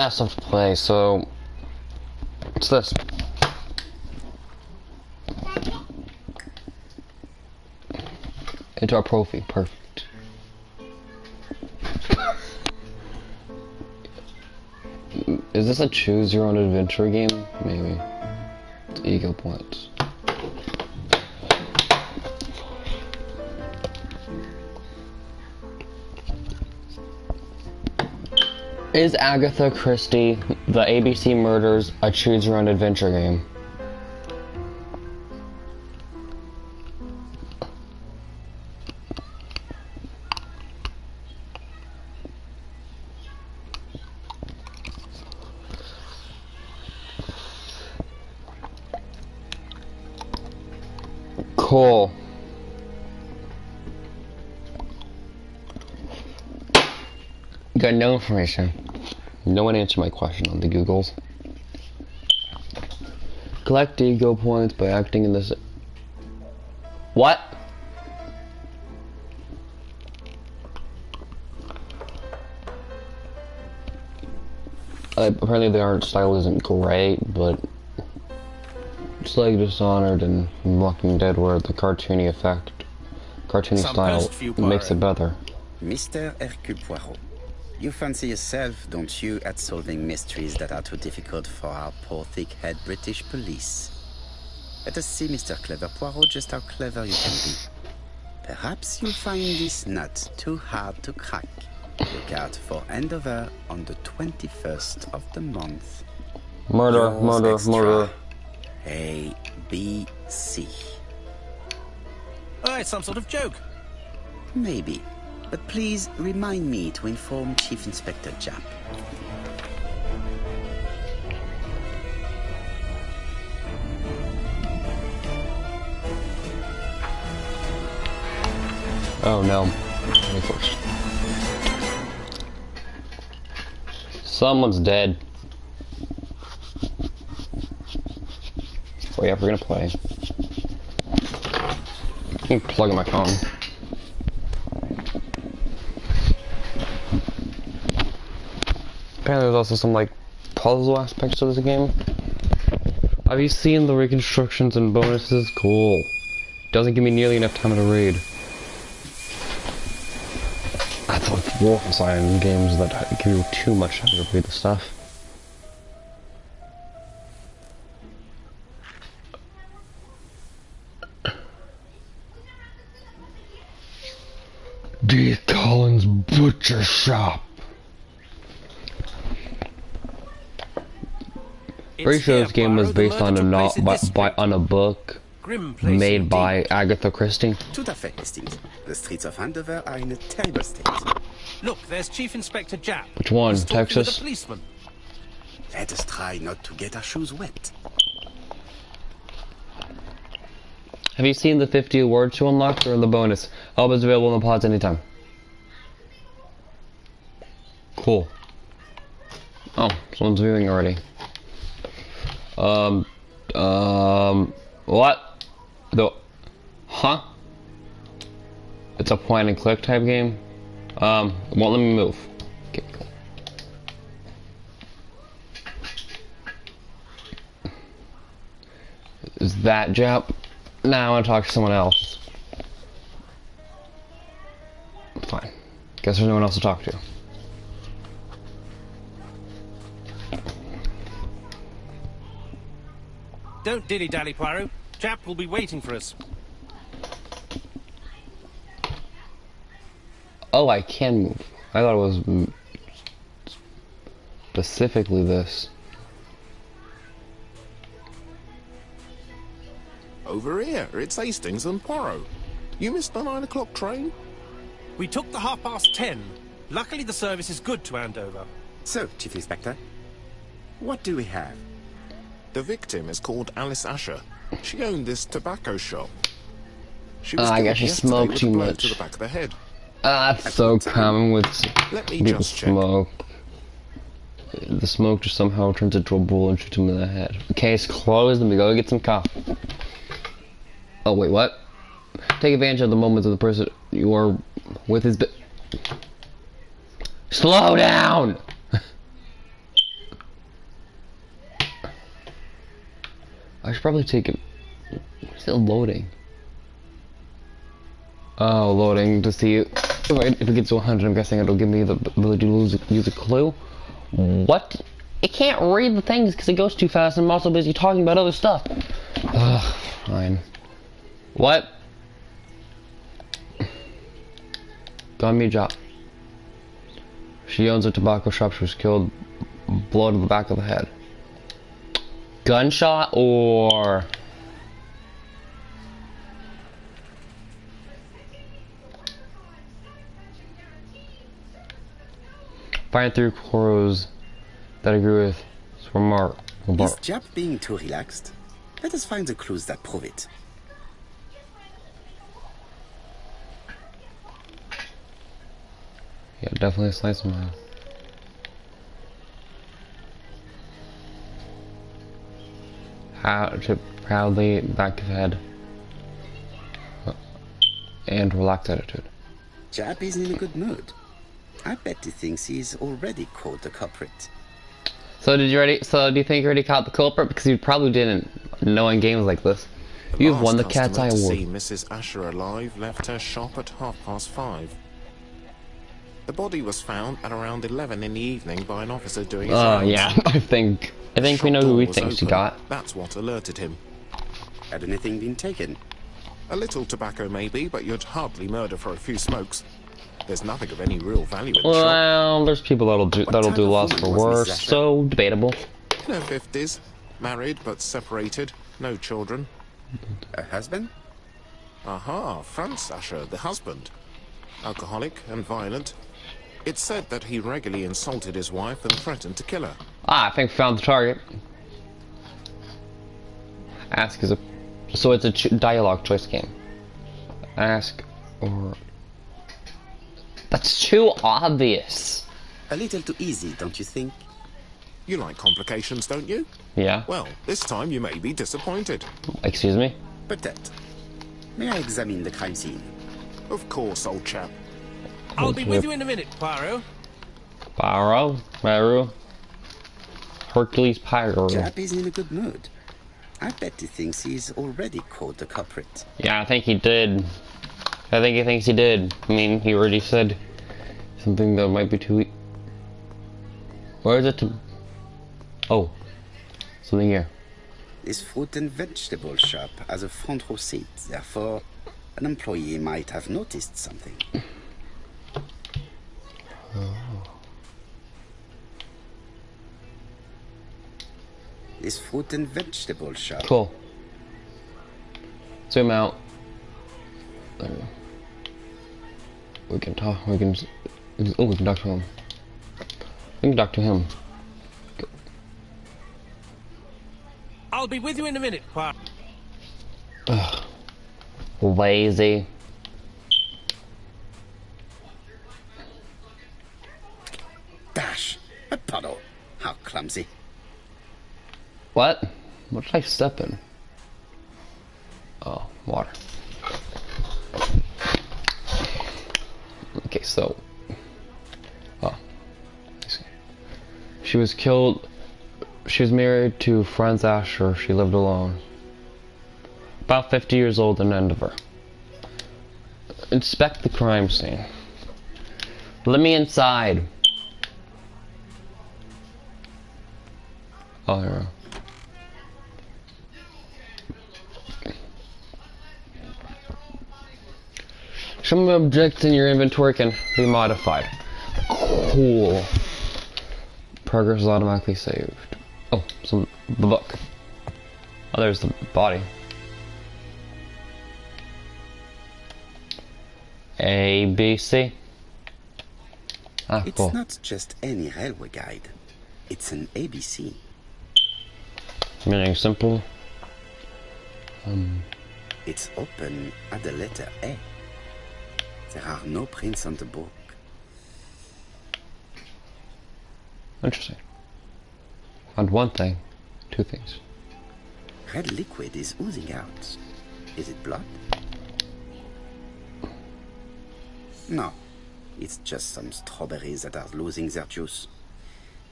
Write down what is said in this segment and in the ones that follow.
stuff to play, so what's this? Into our Profi, perfect. Is this a choose your own adventure game? Maybe. It's ego points. Is Agatha Christie, The ABC Murders, a choose your own adventure game? Cool. Got no information. No one answered my question on the Googles. Collect ego points by acting in this. What? Apparently the art style isn't great, but it's like Dishonored and Walking Dead, where the cartoony style makes it better. Mr. Hercule Poirot, you fancy yourself, don't you, at solving mysteries that are too difficult for our poor thick-head British police? Let us see, Mr. Clever Poirot, just how clever you can be. Perhaps you'll find this nut too hard to crack. Look out for Andover on the 21st of the month. Murder, Yours murder, extra. murder. A, B, C. Oh, it's some sort of joke. Maybe. But please remind me to inform Chief Inspector Japp. Oh no. 21st. Someone's dead. Oh yeah, we're gonna play. Let me plug in my phone. Apparently there's also some like puzzle aspects to this game. Have you seen the reconstructions and bonuses? Cool. Doesn't give me nearly enough time to read. I thought Wolfenstein games that give you too much time to read the stuff. D. Collins Butcher Shop. Pretty sure this game was based on a book made by Agatha Christie. Tout à fait, Hastings. The streets of Andover are in a terrible state. Look, there's Chief Inspector Japp. Which one? He's talking Texas? with a policeman. Let us try not to get our shoes wet. Have you seen the 50 awards to unlock or in the bonus? All is available in the pods anytime. Cool. Oh, someone's viewing already. What? Huh? It's a point and click type game? Won't let me move. Okay, cool. Is that Jap? Nah, I want to talk to someone else. Fine. Guess there's no one else to talk to. Don't dilly-dally, Poirot. Japp will be waiting for us. Oh, I can move. I thought it was specifically this. Over here, it's Hastings and Poirot. You missed the 9 o'clock train? We took the 10:30. Luckily, the service is good to Andover. So, Chief Inspector, what do we have? The victim is called Alice Asher. She owned this tobacco shop. She was I killed guess she yesterday smoked with a too blow much. to the back of the head. That's so common with Let me people just check. smoke. The smoke just somehow turns into a bull and shoots him in the head. Case closed, and we go get some coffee. Oh wait, what? Take advantage of the moments of the person you are with his Slow down! I should probably take it. It's still loading. Oh, loading to see if it gets to 100. I'm guessing it'll give me the ability to use a clue. What? It can't read the things because it goes too fast, and I'm also busy talking about other stuff. Ugh, fine. What? Got me a job. She owns a tobacco shop. She was killed, blow to the back of the head. Gunshot or... Find 3 quarters that agree with remark. Is Jap being too relaxed? Let us find the clues that prove it. Yeah, definitely a slice of mine. How to proudly back of head and relaxed attitude. Jap is in a good mood. I bet he thinks he's already caught the culprit. So do you think you already caught the culprit? Because you probably didn't, knowing games like this. You've won the Cat's Eye Award. See Mrs. Asher alive left her shop at 5:30. The body was found at around 11 in the evening by an officer doing his rounds. Yeah, I think we know who we think she got. That's what alerted him. Had anything been taken? A little tobacco maybe, but you'd hardly murder for a few smokes. There's nothing of any real value in the shop. Well, there's people that'll do lots for worse, so debatable. In her 50s, married but separated, no children. A husband? Aha, Franz Asher, the husband. Alcoholic and violent. It's said that he regularly insulted his wife and threatened to kill her. Ah, I think we found the target. Ask is a... So it's a dialogue choice game. Ask or... That's too obvious. A little too easy, don't you think? You like complications, don't you? Yeah. Well, this time you may be disappointed. Excuse me? Peut-être. May I examine the crime scene? Of course, old chap. I'll be with you in a minute, Poirot. Poirot. Hercules Poirot. Jap is in a good mood. I bet he thinks he's already caught the culprit. Yeah, I think he did. I think he thinks he did. I mean, he already said something that might be too... Where is it to... Oh. Something here. This fruit and vegetable shop has a front row seat. Therefore, an employee might have noticed something. This fruit and vegetable shop. Cool. Zoom out. There we go. We can talk. We can talk to him. We can talk to him. I'll be with you in a minute, Poirot. Ugh. Lazy. Dash! A puddle. How clumsy. What? What did I step in? Oh, water. Okay, so... Oh. I see. She was killed... She was married to Franz Asher. She lived alone. About 50 years old and end of her. Inspect the crime scene. Let me inside. Oh, here. Some objects in your inventory can be modified. Cool. Progress is automatically saved. Oh, the book. Oh, there's the body. A, B, C. Ah, It's cool. not just any railway guide. It's an ABC. Meaning simple. It's open at the letter A. There are no prints on the book. Interesting. Found one thing. Two things. Red liquid is oozing out. Is it blood? No. It's just some strawberries that are losing their juice.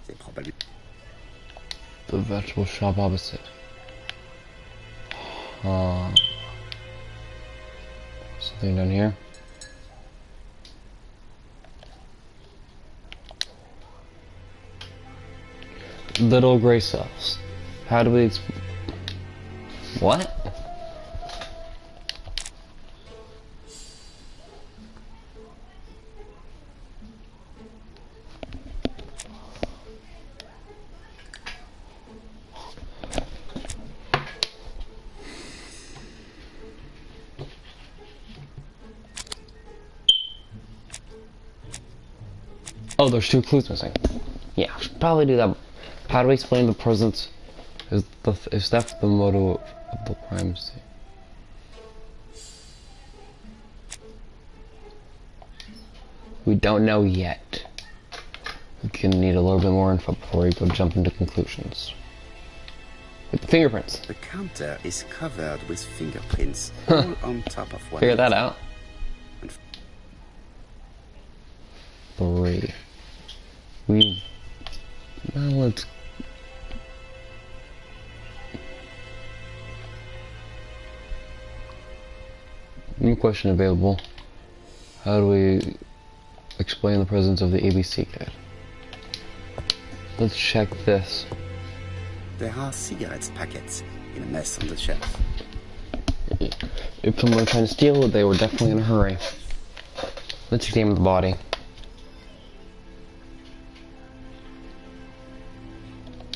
They probably... The vegetable shop opposite. Something down here. Little gray cells. How do we what? Oh, there's 2 clues missing. Yeah, I should probably do that. How do we explain the presence? Is that the motto of the crime scene? We don't know yet. We can need a little bit more info before we go jump into conclusions. With the fingerprints. The counter is covered with fingerprints, all on top of one. Figure that another. out. 3. Now let's. New question available. How do we explain the presence of the ABC code? Let's check this. There are cigarettes packets in a mess on the shelf. If someone was trying to steal it, they were definitely in a hurry. Let's examine the body.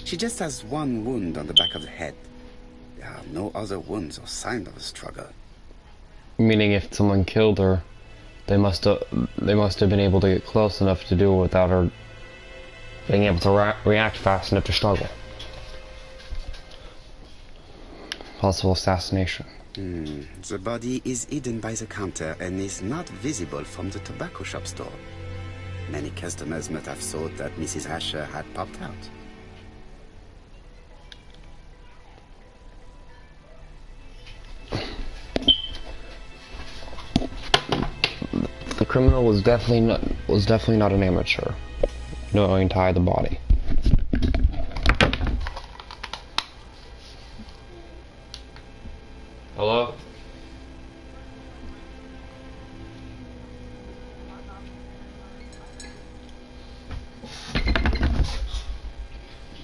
She just has one wound on the back of the head. There are no other wounds or signs of a struggle. Meaning, if someone killed her, they must have been able to get close enough to do it without her being able to react fast enough to struggle. Possible assassination. The body is hidden by the counter and is not visible from the tobacco shop store. Many customers might have thought that Mrs. Asher had popped out. The criminal was definitely not an amateur, knowing to hide the body. Hello?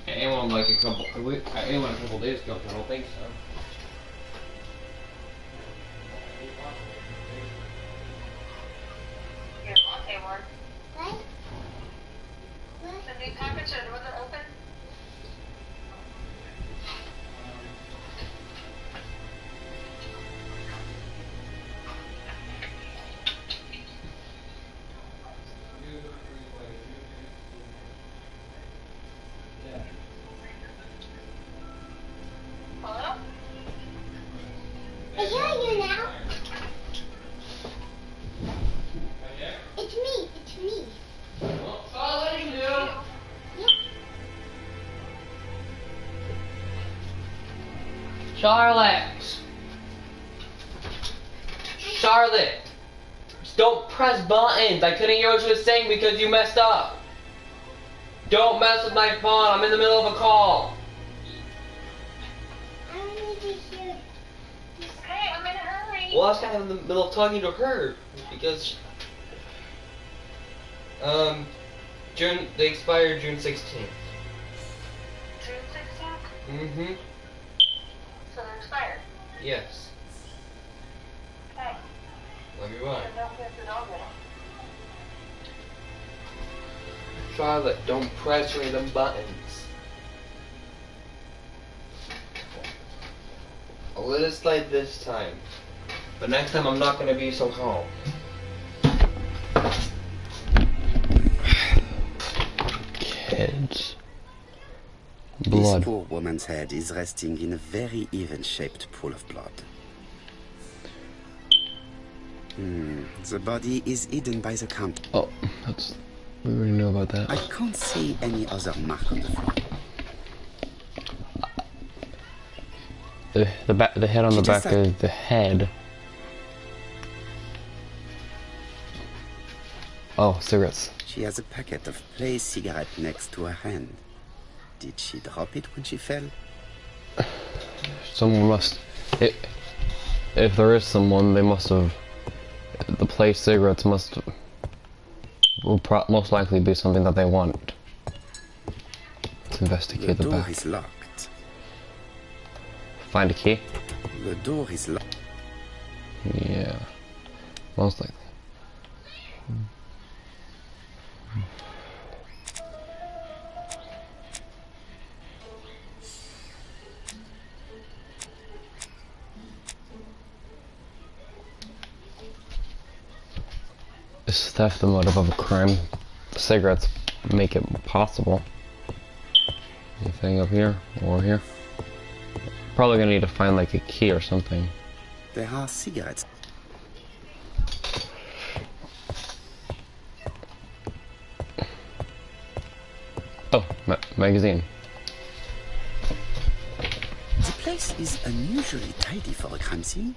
Anyone like a couple days ago, I don't think so. Charlotte! Don't press buttons! I couldn't hear what she was saying because you messed up! Don't mess with my phone, I'm in the middle of a call! I need to hear. Hey, I'm in a hurry. Well, I was kind of in the middle of talking to her because they expired June 16th. June 16th? Mm-hmm. So they're expired. Yes. Okay. Love you, bye. And don't get the dog in it. Charlotte, don't press any of them buttons. I'll let it slide this time. But next time I'm not gonna be so calm. Kids. Blood. This poor woman's head is resting in a very even-shaped pool of blood. The body is hidden by the counter. Oh, we already know about that. I can't see any other mark on the floor. The head on the back of the head. Oh, cigarettes. She has a packet of Play cigarette next to her hand. Did she drop it when she fell? Someone must If there is someone, they must have. The place cigarettes will most likely be something that they want. Let's investigate the The door back. is locked. Find a key? The door is locked. Yeah. Most likely. Is theft the motive of a crime? The cigarettes make it possible. Anything up here or here? Probably gonna need to find like a key or something. There are cigarettes. Oh, magazine. The place is unusually tidy for a crime scene.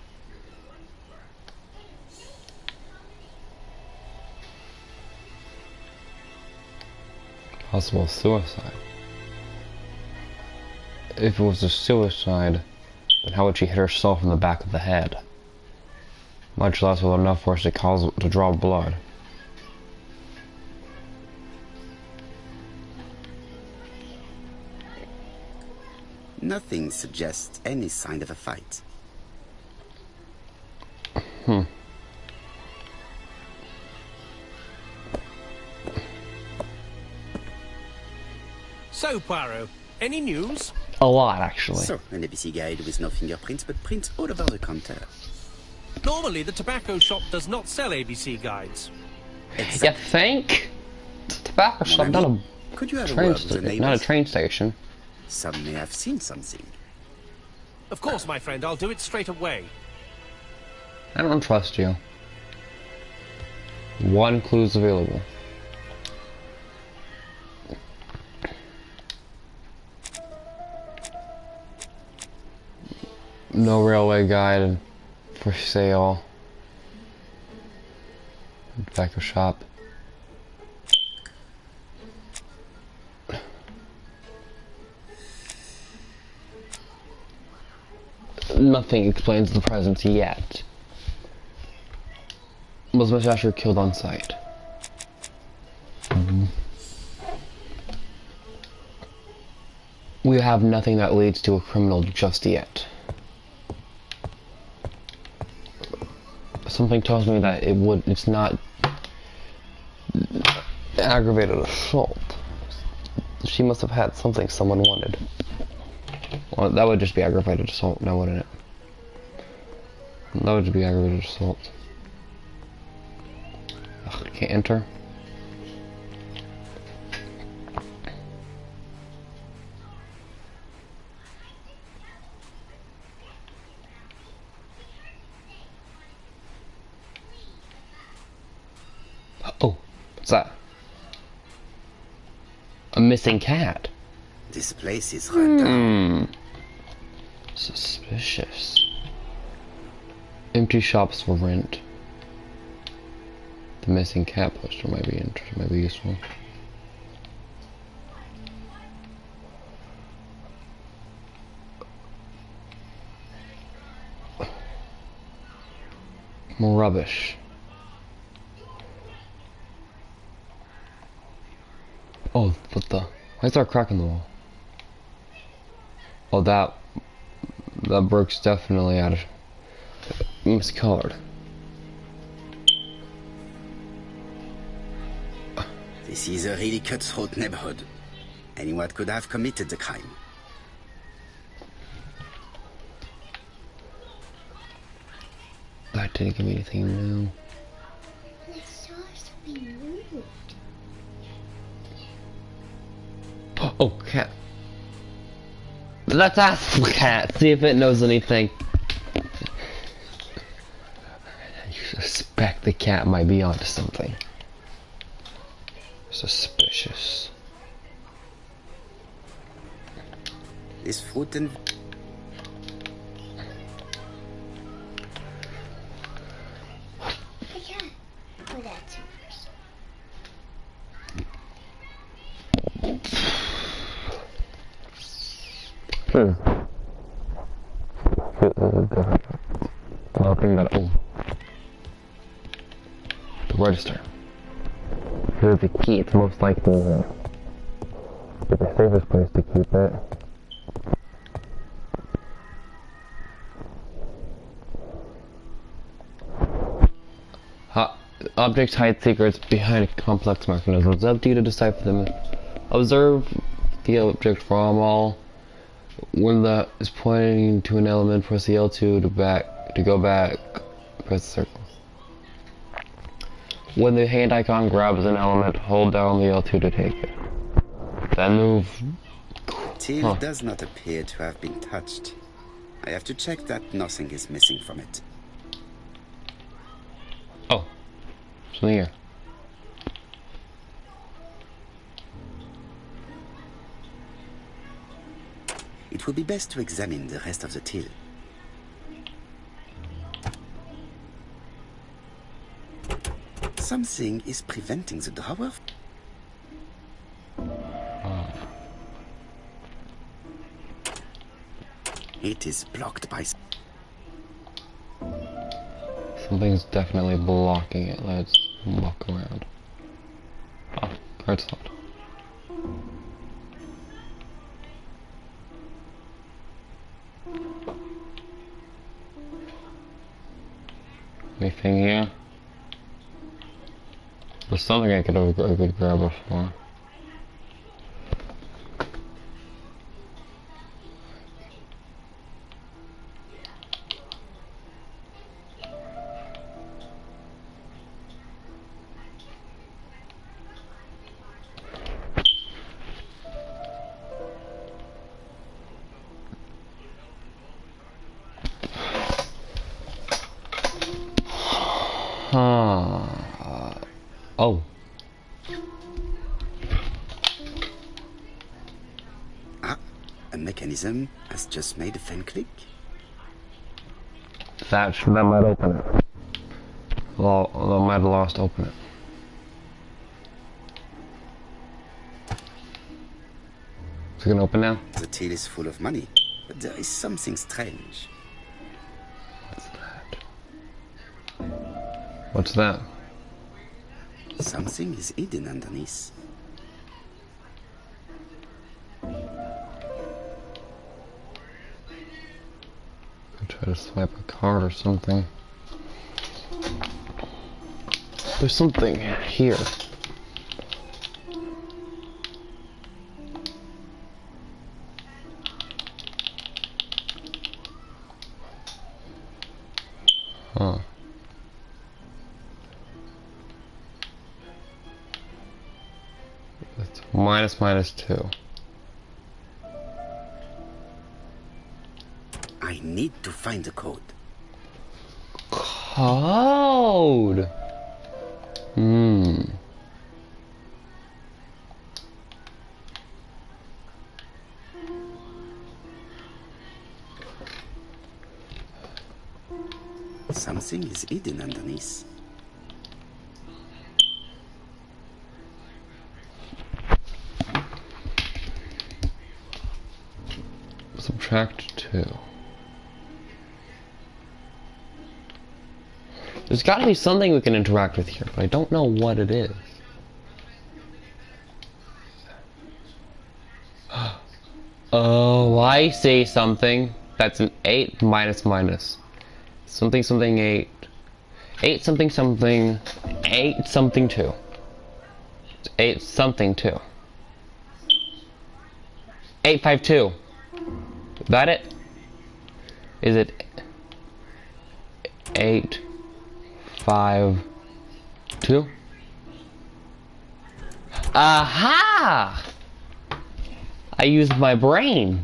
Possible suicide. If it was a suicide, then how would she hit herself in the back of the head? Much less with enough force to draw blood. Nothing suggests any sign of a fight. So, Poirot, any news? A lot, actually. So, an ABC guide with no fingerprints, but prints all over the counter. Normally, the tobacco shop does not sell ABC guides. You think? It's a tobacco shop, not a Could you have a train word with the station. neighbors? Not a train station. Some may have seen something. Of course, my friend, I'll do it straight away. I don't trust you. One clue's available. No railway guide for sale. Tobacco shop. Nothing explains the presence yet. Was Miss Asher killed on sight? We have nothing that leads to a criminal just yet. Something tells me that it's not aggravated assault. She must have had something someone wanted. Well, that would just be aggravated assault now, wouldn't it? That would just be aggravated assault. Ugh, can't enter. Oh, what's that? A missing cat. This place is run down. Suspicious. Empty shops for rent. The missing cat poster might be interesting, might be useful. More rubbish. Oh, what the? Why is there a crack in the wall? Oh, that brick's definitely out of miscolored. This is a really cutthroat neighborhood. Anyone could have committed the crime. That didn't give me anything new. I saw something moved. Oh, cat. Let's ask the cat, see if it knows anything. You suspect the cat might be onto something. Suspicious. This fruit and... I can't. Oh, that's yours. is different. Opening that. Oh. The register. Here's the key. It's most likely the safest place to keep it. Objects hide secrets behind complex mechanisms. It's up to you to decipher them. Observe the object from all. When that is pointing to an element, press the L2 to go back. Press the circle. When the hand icon grabs an element, hold down the L2 to take it. Then move. Till does not appear to have been touched. I have to check that nothing is missing from it. Oh. Something here. It would be best to examine the rest of the till. Something is preventing the drawer. It is blocked by... Something's definitely blocking it. Let's walk around. Oh, card slot. Anything here? There's something I could grab before. Oh. Ah, a mechanism has just made a fan click. That might open it. Well, that might have lost open it. Is it gonna open now? The till is full of money, but there is something strange. What's that? What's that? Something is hidden underneath. I'll try to swipe a card or something. There's something here. Huh. It's -2. I need to find the code. Code. Something is hidden underneath. Subtract 2. There's got to be something we can interact with here, but I don't know what it is. Oh, I see something. That's an 8 minus. Something 8. 8 something 8 something 2. 8 something 2. 852. Is that it? Is it 8 5 2? Aha! I used my brain.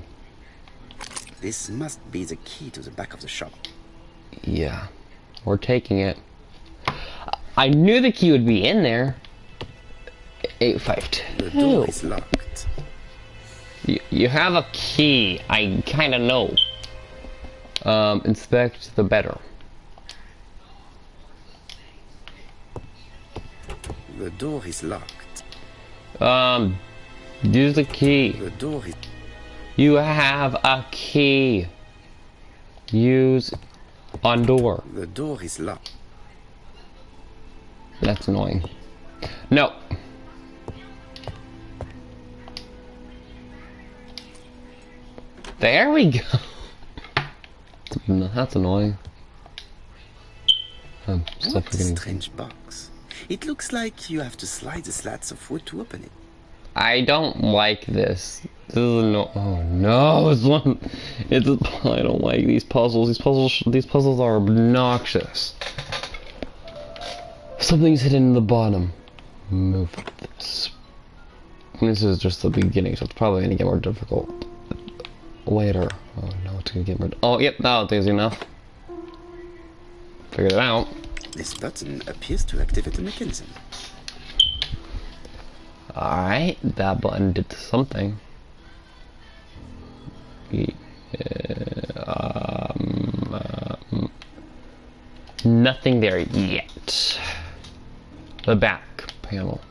This must be the key to the back of the shop. Yeah, we're taking it. I knew the key would be in there. 852. The door is locked. You have a key. I kind of know. Inspect the better. The door is locked. Use the key. The door is... You have a key. Use on door. The door is locked. That's annoying. No. There we go. That's annoying. I'm still What a forgetting. strange box. It looks like you have to slide the slats of wood to open it. I don't like this. This is no. Oh no! It's one. It's. I don't like these puzzles. These puzzles are obnoxious. Something's hidden in the bottom. Move this. This is just the beginning, so it's probably gonna get more difficult later. Oh no, it's gonna get more. Oh yep, that'll do enough. Figured it out. This button appears to activate the mechanism. Alright, that button did something. Nothing there yet. The back panel.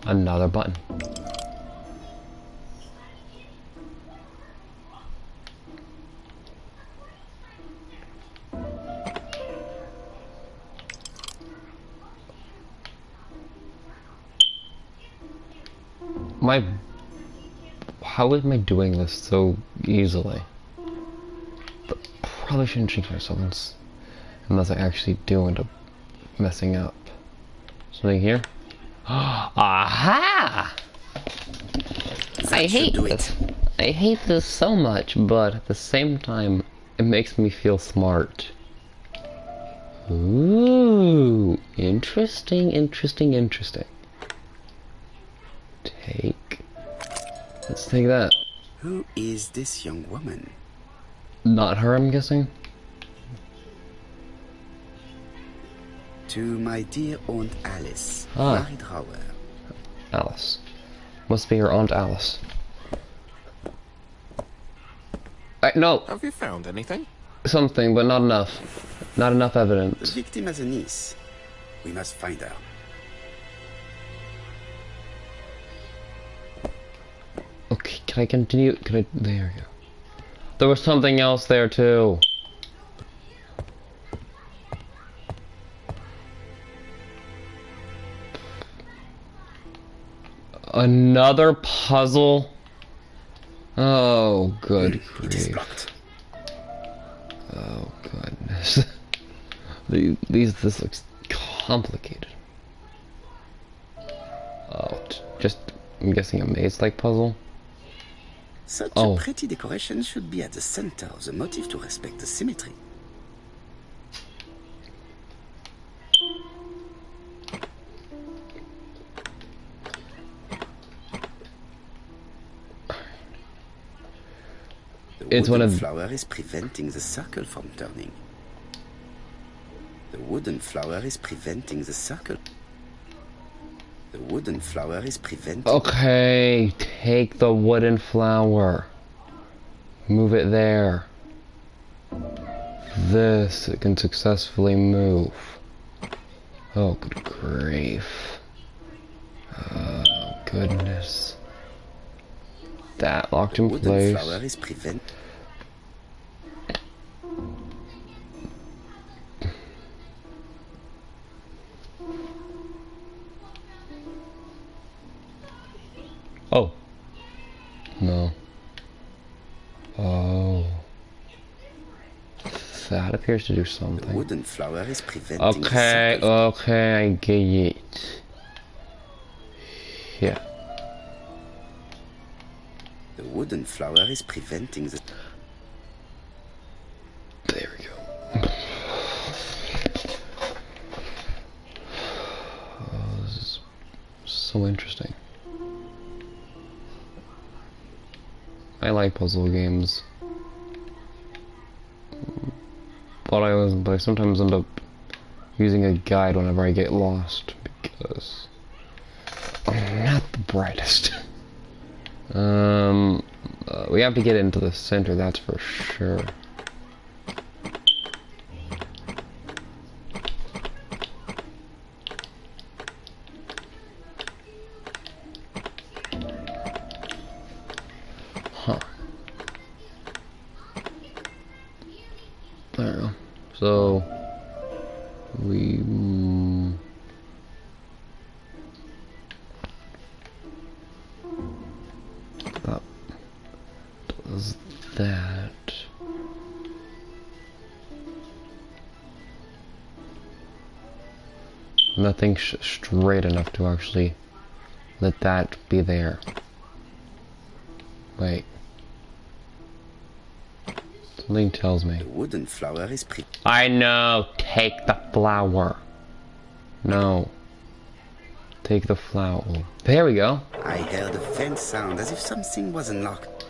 Another button. How am I doing this so easily? But probably shouldn't change myself unless I actually do end up messing up. Something here? Aha! I hate this. I hate this so much, but at the same time, it makes me feel smart. Ooh, interesting, interesting, interesting. Let's take that. Who is this young woman? Not her, I'm guessing. To my dear Aunt Alice, Ah. Marie Drower. Alice. Must be her Aunt Alice. No, Have you found anything? something, but not enough. Not enough The evidence. victim has a niece. We must find her. Okay, can I continue? Can I? There we go. There was something else there too. Another puzzle? Oh, good It is grief. blocked. Oh, goodness. This looks complicated. Oh, just, I'm guessing a maze-like puzzle? Such Oh. a pretty decoration should be at the center of the motif to respect the symmetry. The It's one wooden of- flower is preventing the circle from turning. The wooden flower is preventing the circle. The wooden flower is preventing... Okay, take the wooden flower. Move it there. This it can successfully move. Oh, good grief. Oh, goodness. That locked in Wooden place. flower is prevent... Oh. No. Oh. That appears to do The something. wooden flower is preventing the Okay, circle. okay, I get it. Yeah. The wooden flower is preventing the... There we go. Oh, this is so interesting. I like puzzle games. But I sometimes end up using a guide whenever I get lost because I'm not the brightest. We have to get into the center, that's for sure. Huh. So we that does that. Nothing straight enough to actually let that be there. Wait. Something tells me. The wooden flower is pretty. I know! Take the flower! No. Take the flower. There we go. I heard a faint sound as if something was unlocked.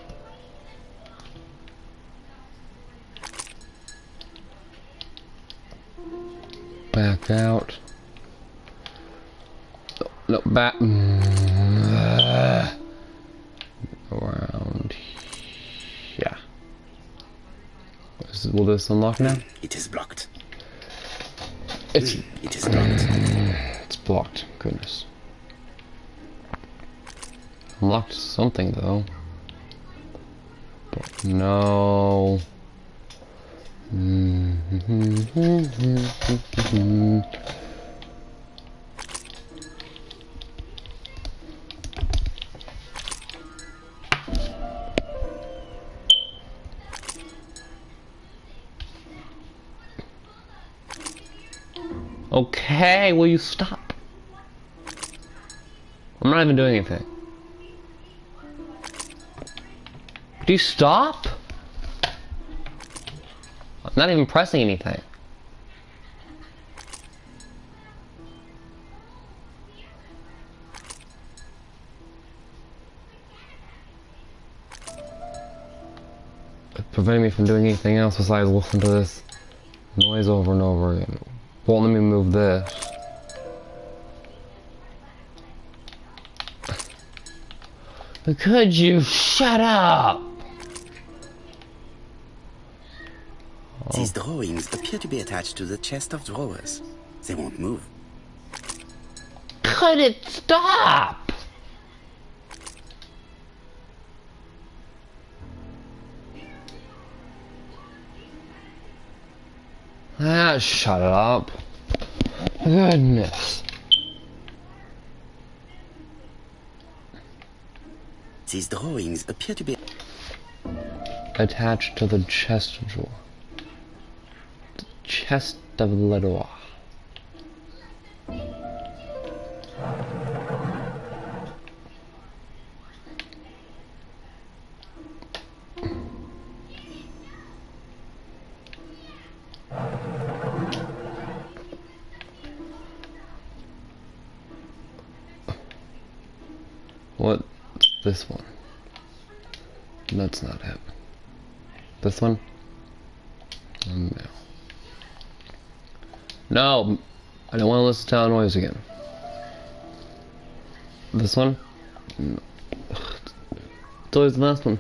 Back out. No, back. Around. Yeah. Will this unlock now? It is blocked. It's It is blocked. it's blocked. Goodness. Unlocked something though. But no. Okay, will you stop? I'm not even doing anything. Do you stop? I'm not even pressing anything. It's preventing me from doing anything else besides listen to this noise over and over again. Won't let me move this. Could you shut up? These drawings appear to be attached to the chest of drawers. They won't move. Could it stop? Ah, shut up. Goodness. These drawings appear to be Attached to the chest drawer. The chest of the drawer. What? This one. That's not it. This one? No. No! I don't want to listen to that noise again. This one? No. It's always the last one.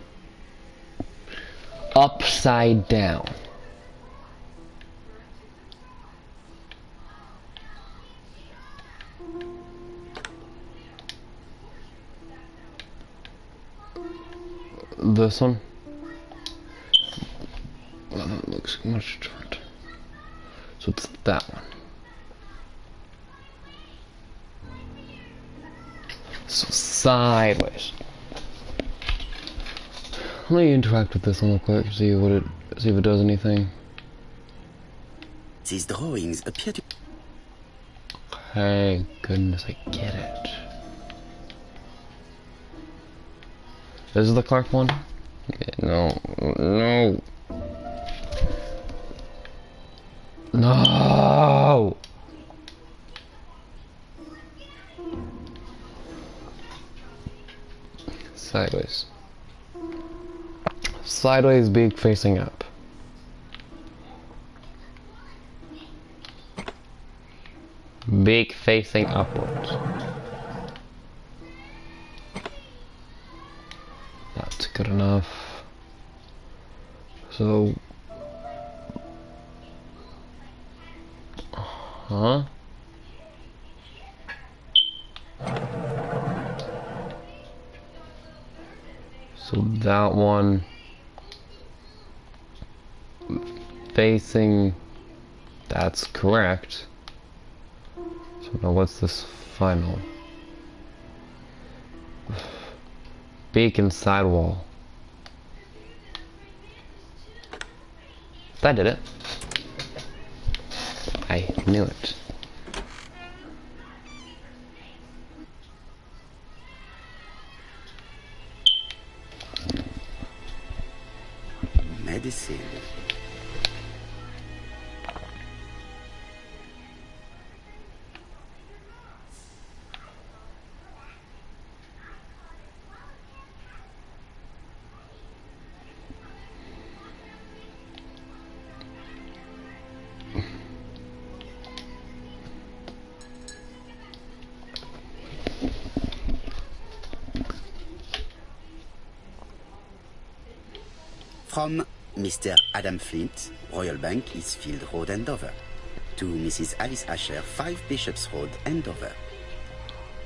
Upside down. This one? Well, that looks much different. So it's that one. So sideways. Let me interact with this one real quick, see if it does anything. these drawings appear to. Hey, goodness, I get it. This is the Clark one? Okay, no, no. No! Sideways. Sideways, beak facing up. Beak facing upwards. That's good enough. So... Huh? So that one facing That's correct. So now what's this final? Beacon sidewall. That did it. I knew it. Medicine. From Mr. Adam Flint, Royal Bank, Eastfield Road, Andover. To Mrs. Alice Asher, 5 Bishops Road, Andover.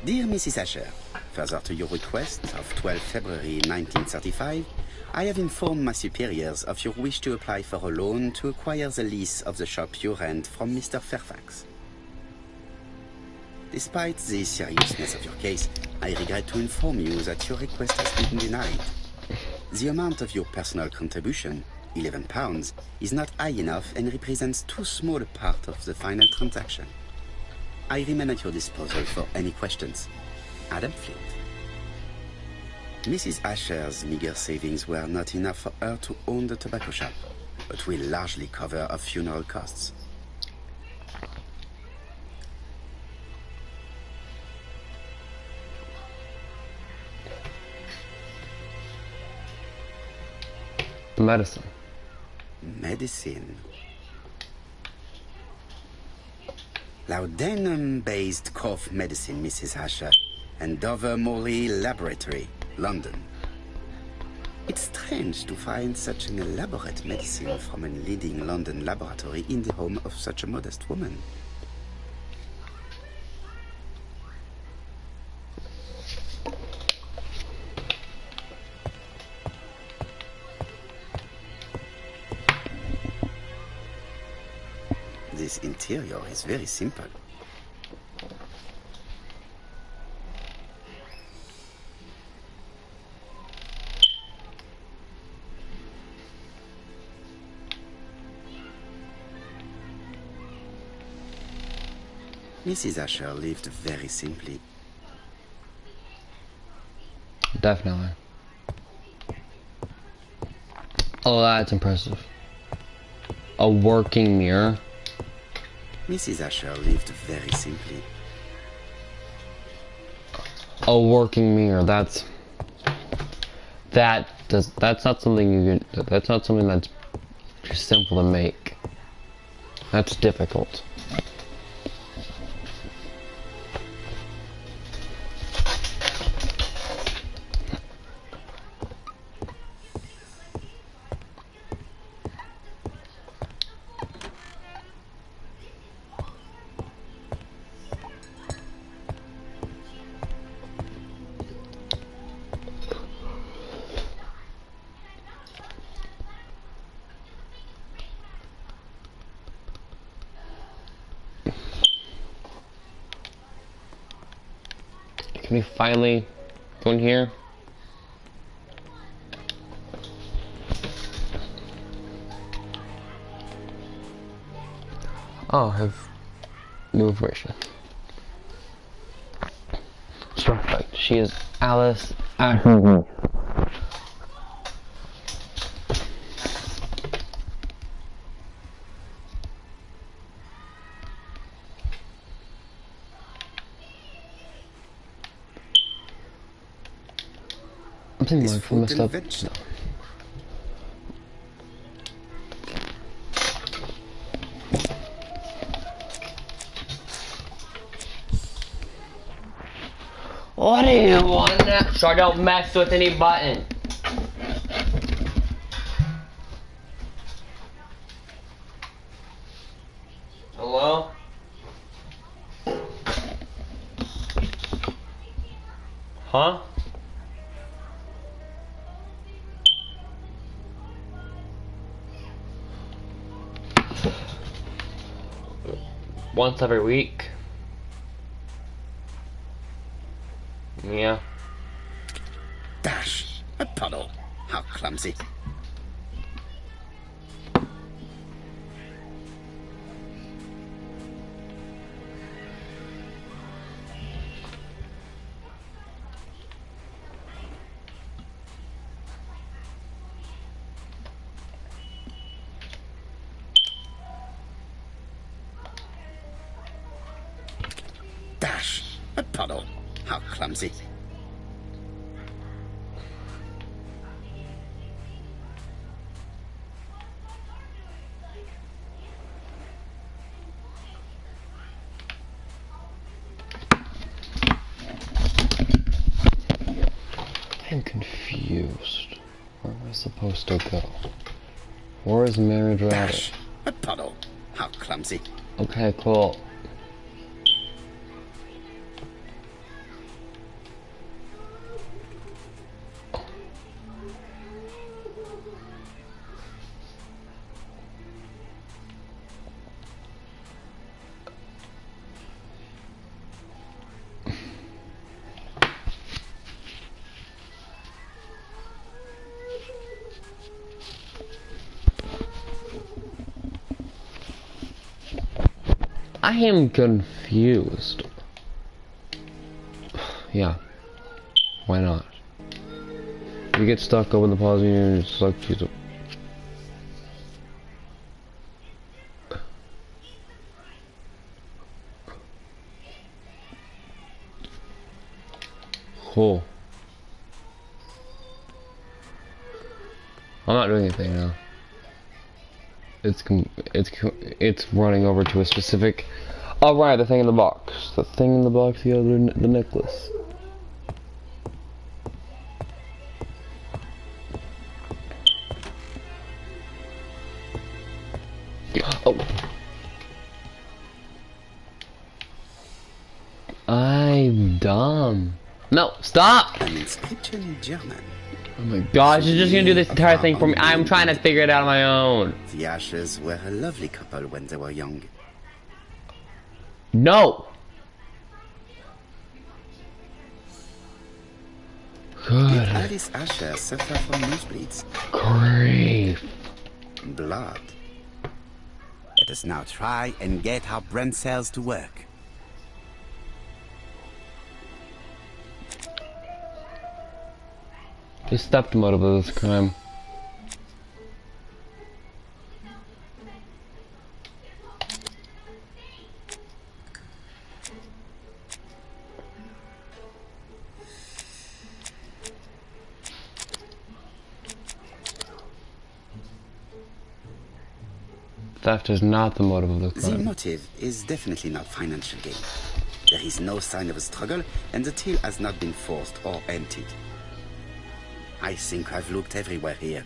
Dear Mrs. Asher, further to your request of 12 February 1935, I have informed my superiors of your wish to apply for a loan to acquire the lease of the shop you rent from Mr. Fairfax. Despite the seriousness of your case, I regret to inform you that your request has been denied. The amount of your personal contribution, £11, is not high enough and represents too small a part of the final transaction. I remain at your disposal for any questions. Adam Flint. Mrs. Asher's meager savings were not enough for her to own the tobacco shop, but will largely cover her funeral costs. Medicine. Medicine. Laudanum-based cough medicine, Mrs. Asher, and Dover Morley Laboratory, London. It's strange to find such an elaborate medicine from a leading London laboratory in the home of such a modest woman. This interior is very simple. Mrs. Asher lived very simply. Definitely. Oh, that's impressive. A working mirror. Mrs. Asher lived very simply. A working mirror. That's not something you can. That's not something that's just simple to make. That's difficult. Can we finally go in here? Oh, I have new information. Perfect. She is Alice Asher. I'm thinking Is like fruit messed and up. veg- What do you want now? So I don't mess with any button. Hello? Huh? once every week. Yeah. Dash! A puddle. How clumsy. Dash! A puddle. How clumsy. I'm confused. Where am I supposed to go? Where is Mary Dragon? Dash! A puddle. How clumsy. Okay, cool. I am confused. Yeah. Why not? You get stuck, open the pause menu, and select choose. Cool. I'm not doing anything now. It's running over to a specific. Oh right, the thing in the box. The thing in the box. The necklace. Oh. I'm dumb. No, stop! An inscription in German. Oh my gosh, you're just gonna do this entire thing for me. I'm trying to figure it out on my own. The Ashers were a lovely couple when they were young. No! Did Good Alice Asher suffer from nosebleeds? grief. Blood. Let us now try and get our brain cells to work. He stepped him out of this crime. Theft is not the motive of the The crime. motive is definitely not financial gain. There is no sign of a struggle, and the till has not been forced or emptied. I think I've looked everywhere here.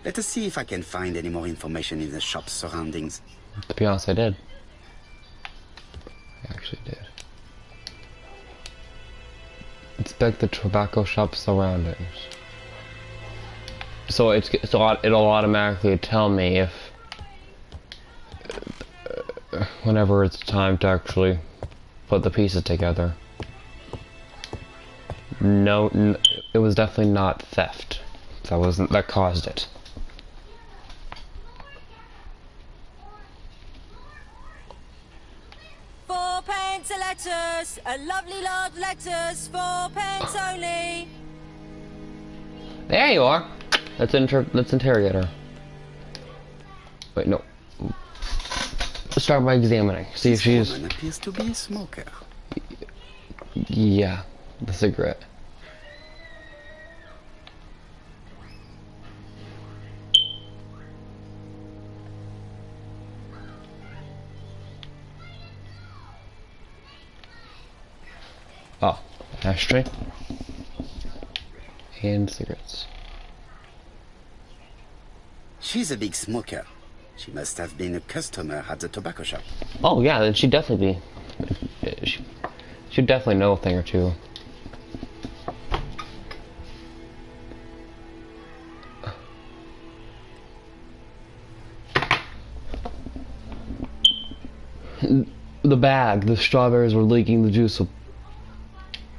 Let us see if I can find any more information in the shop's surroundings. To be honest, I did. I actually did. Inspect the tobacco shop surroundings. So it'll automatically tell me if whenever it's time to actually put the pieces together. No, it was definitely not theft. That caused it. £4 a letters, a lovely large letters, £4 only. There you are. Let's interrogate her. Wait, no. Let's start by examining. See if This she's. woman appears to be a smoker. Yeah, the cigarette. Oh, ashtray. And cigarettes. She's a big smoker. She must have been a customer at the tobacco shop. Oh yeah, then she'd definitely be. She'd definitely know a thing or two. the bag. The strawberries were leaking the juice.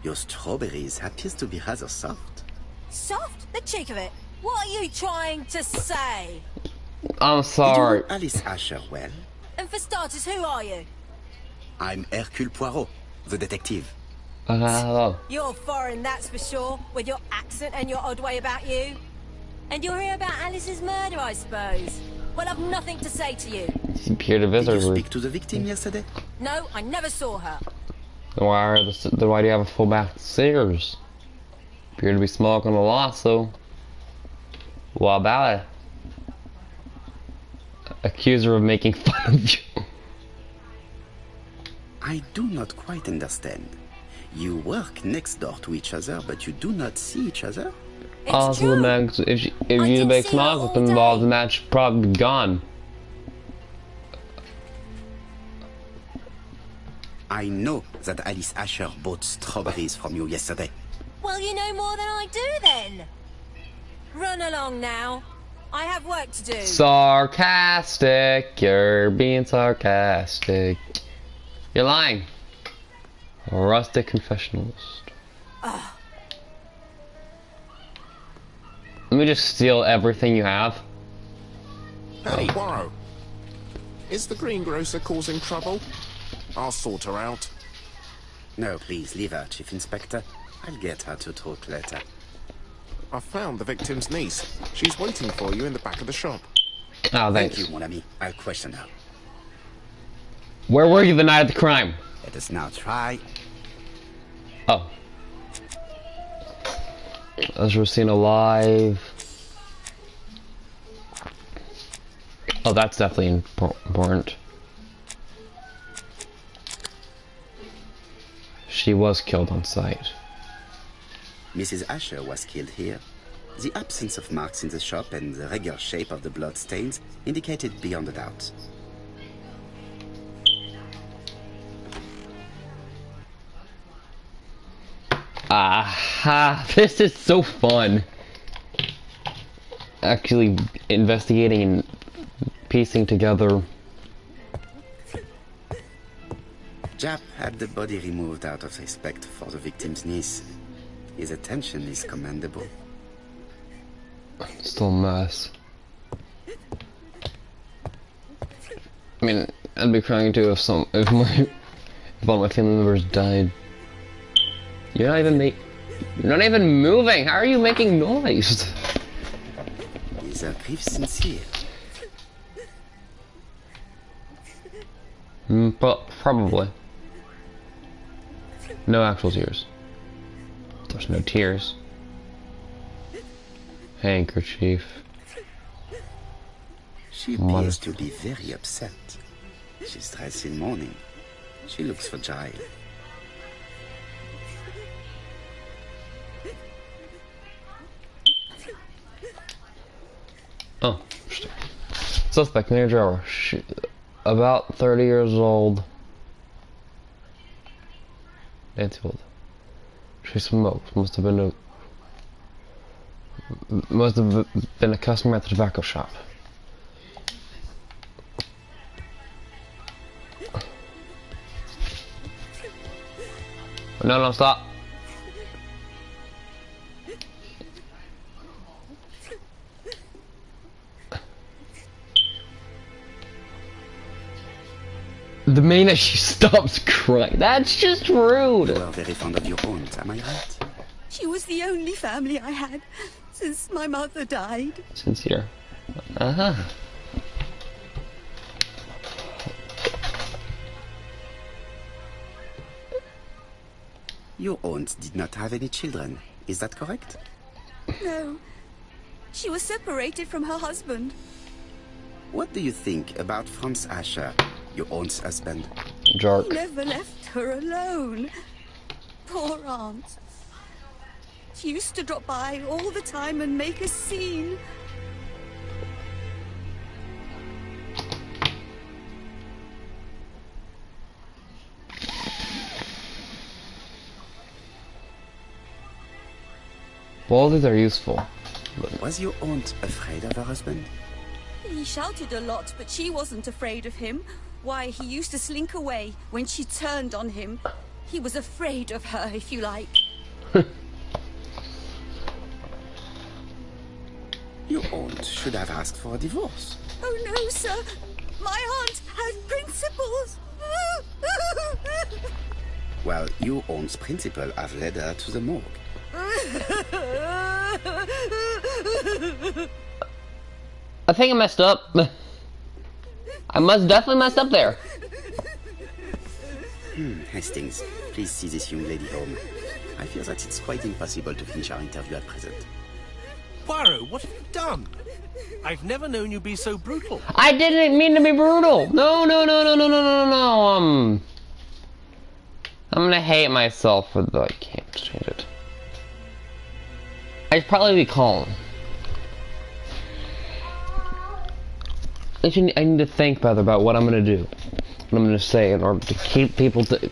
Your strawberries appears to be rather soft. Soft? The cheek of it. What are you trying to say? I'm sorry. You know Alice Asher well? And for starters, who are you? I'm Hercule Poirot, the detective. You're foreign, that's for sure, with your accent and your odd way about you. And you're here about Alice's murder, I suppose. Well, I've nothing to say to you. He appeared to Did visit you her. speak to the victim yesterday? No, I never saw her. Then why do you have a full bath of cigars? Appear to be smoking a lot, so what about it? Accuse her of making fun of you. I do not quite understand. You work next door to each other, but you do not see each other? It's Also, true. the man, if you didn't make see her smog all with them involved, day. the match would probably be gone. I know that Alice Asher bought strawberries from you yesterday. Well, you know more than I do then. Run along now. I have work to do. Sarcastic, you're being sarcastic. You're lying. A rustic confessionalist. Let me just steal everything you have. Hey, Poirot. Is the greengrocer causing trouble? I'll sort her out. No, please, leave her, Chief Inspector. I'll get her to talk later. I found the victim's niece. She's waiting for you in the back of the shop. Oh, Thank thanks. you, mon ami. I'll question her. Where were you the night of the crime? Let us now try. Oh. As we're seeing alive. Oh, that's definitely important. She was killed on site. Mrs. Asher was killed here. The absence of marks in the shop and the regular shape of the blood stains indicated beyond a doubt. Aha! This is so fun. Actually investigating and piecing together. Japp had the body removed out of respect for the victim's niece. His attention is commendable. Still a mess. I mean, I'd be crying too if one of my family members died. You're not even moving. How are you making noise? Is her grief sincere? Probably. No actual tears. There's no tears. Handkerchief. She appears to be very upset. She's dressed in mourning. She looks fragile. Oh, interesting. Suspect, Mayor Driver. About 30 years old. Nancy old. She smoked. Must have been a customer at the tobacco shop. No, stop. The minute she stops crying, that's just rude. You are very fond of your aunt, am I right? She was the only family I had since my mother died. Sincere. Uh-huh. Your aunt did not have any children, is that correct? No, she was separated from her husband. What do you think about Franz Asher, your aunt's husband? Jerk. He never left her alone. Poor aunt. She used to drop by all the time and make a scene. Well, all these are useful. Was your aunt afraid of her husband? He shouted a lot, but she wasn't afraid of him. Why, he used to slink away when she turned on him. He was afraid of her, if you like. Your aunt should have asked for a divorce. Oh no, sir. My aunt has principles. Well, your aunt's principal have led her to the morgue. I think I messed up. I must definitely messed up there. Hastings, please see this young lady home. I fear that it's quite impossible to finish our interview at present. Poirot, what have you done? I've never known you be so brutal. I didn't mean to be brutal. No. I'm gonna hate myself for the. I can't change it. I'd probably be calm. I need to think better about what I'm gonna do, what I'm gonna say in order to keep people to.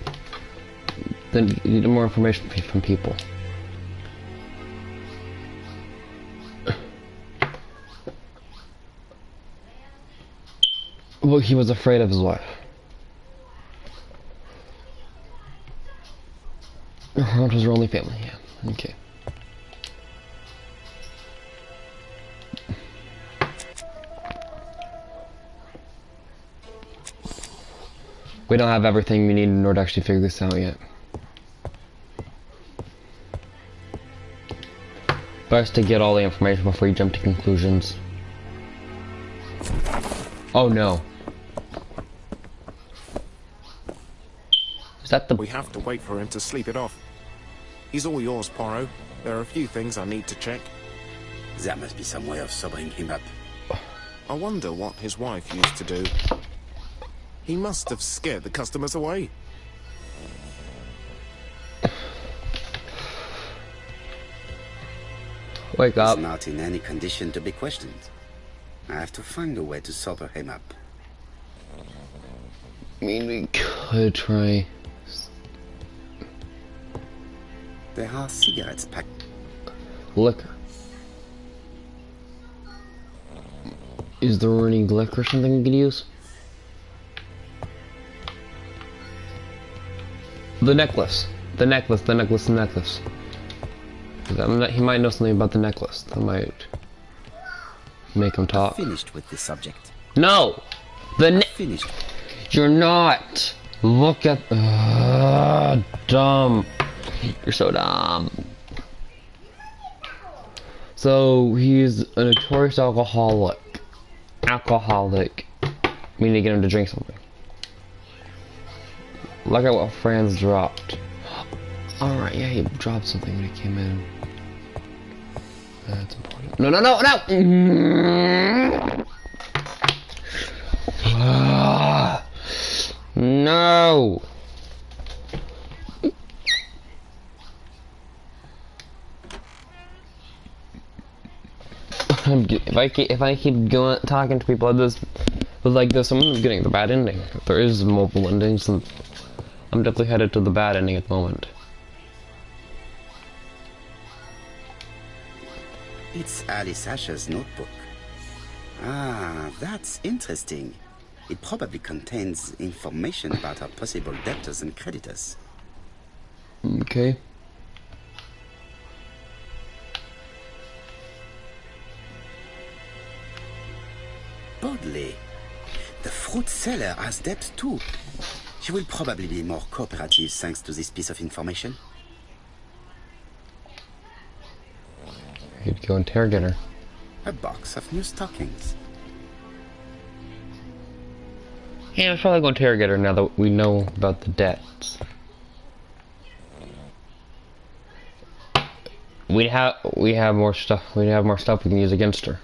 Then get more information from people. Well, he was afraid of his wife. Her aunt was her only family, yeah. Okay. We don't have everything we need in order to actually figure this out yet. Best to get all the information before you jump to conclusions. Oh no. Is that the... We have to wait for him to sleep it off. He's all yours, Poirot. There are a few things I need to check. There must be some way of sobering him up. I wonder what his wife used to do. He must have scared the customers away. Wake up. He's not in any condition to be questioned. I have to find a way to sober him up. I mean, we could try... There are cigarettes packed. Liquor. Is there any liquor or something we could use? The necklace. The necklace. He might know something about the necklace. That might make him talk. Finished with this subject. No! Finished. You're not! Look at... dumb. You're so dumb. So, he's a notorious alcoholic. We need to get him to drink something. Look at what Franz dropped. Alright, yeah, he dropped something when he came in. That's important. No! No! If I keep going talking to people like this, I'm getting the bad ending. If there is multiple endings, then I'm definitely headed to the bad ending at the moment. It's Alice Asher's notebook. Ah, that's interesting. It probably contains information about our possible debtors and creditors. Okay. Bodley. The fruit seller has debt too. She will probably be more cooperative thanks to this piece of information. You'd go interrogate her. A box of new stockings. Yeah, let's probably go interrogate her now that we know about the debts. We have more stuff. We have more stuff we can use against her.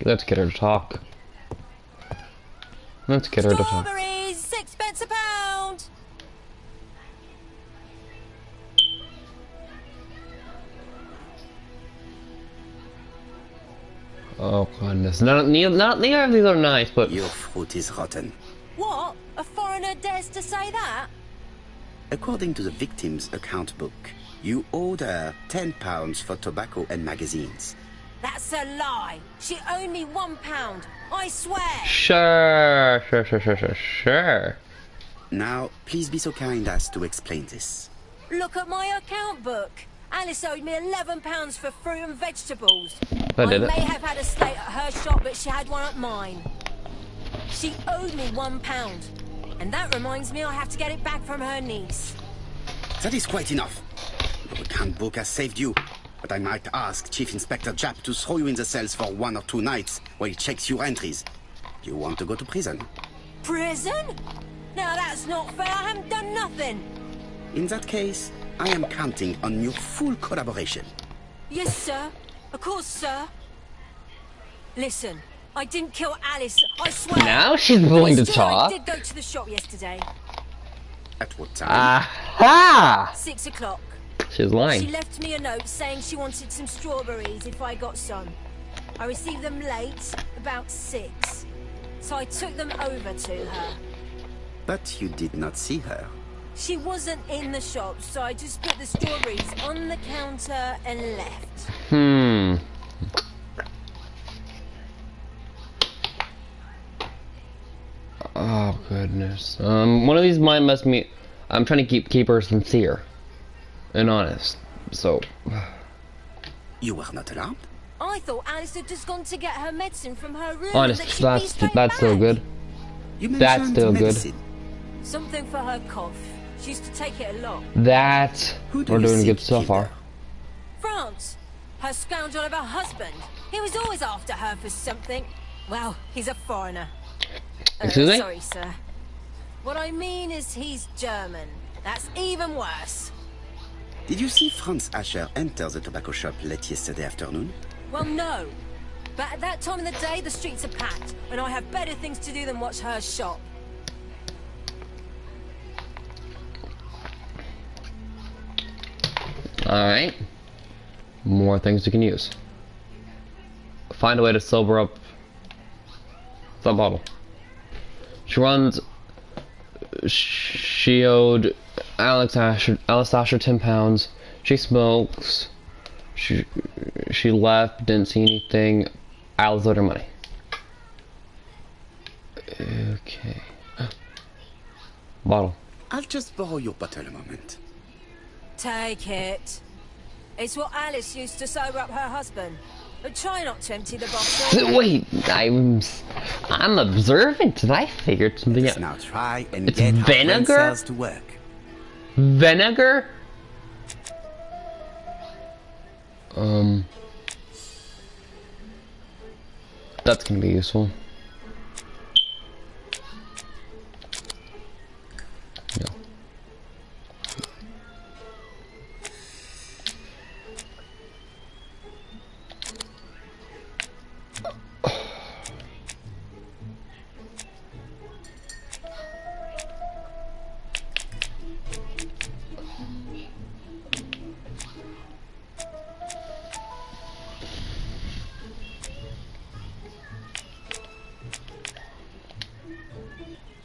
Let's get her to talk. Let's get her to talk. Strawberries, 6 pence a pound. Oh goodness! Neither of these are nice, but Your fruit is rotten. What? A foreigner dares to say that? According to the victim's account book, you owed her £10 for tobacco and magazines. That's a lie. She owed me £1. I swear. Sure. Now, please be so kind as to explain this. Look at my account book. Alice owed me £11 for fruit and vegetables. I did it. may have had a slate at her shop, but she had one at mine. She owed me £1. And that reminds me I have to get it back from her niece. That is quite enough. Your account book has saved you, but I might ask Chief Inspector Japp to throw you in the cells for 1 or 2 nights while he checks your entries. You want to go to prison? Prison? Now that's not fair. I haven't done nothing. In that case, I am counting on your full collaboration. Yes, sir. Of course, sir. Listen, I didn't kill Alice. I swear. Now she's willing to It's true, I talk. did go to the shop yesterday. At what time? Aha! 6 o'clock. She's She lying. left me a note saying she wanted some strawberries if I got some. I received them late, about 6. So I took them over to her. But you did not see her. She wasn't in the shop, so I just put the strawberries on the counter and left. Oh goodness. One of these might mess me. I'm trying to keep her sincere and honest. So. You were not alarmed? I thought Alice had just gone to get her medicine from her room. Honest, and that she'd be straight that's still back. good. You That's mentioned still good. medicine. Something for her cough. She used to take it a lot. That Who do we're you doing think good so killed far. her? France. Her scoundrel of a husband. He was always after her for something. Well, he's a foreigner. Excuse me? Sorry, sir. What I mean is he's German. That's even worse. Did you see Franz Asher enter the tobacco shop late yesterday afternoon? Well, no. But at that time of the day, the streets are packed, and I have better things to do than watch her shop. Alright. More things you can use. Find a way to sober up the bottle. She owed Alice Asher £10. She smokes. She left, didn't see anything. Alice owed her money. Okay. Bottle. I'll just borrow your bottle a moment. Take it. It's what Alice used to sober up her husband. But try not to empty the bottle. Wait, I'm observant and I figured something Let's out. now try and It's get our brain vinegar? cells to work. Vinegar? That's gonna be useful.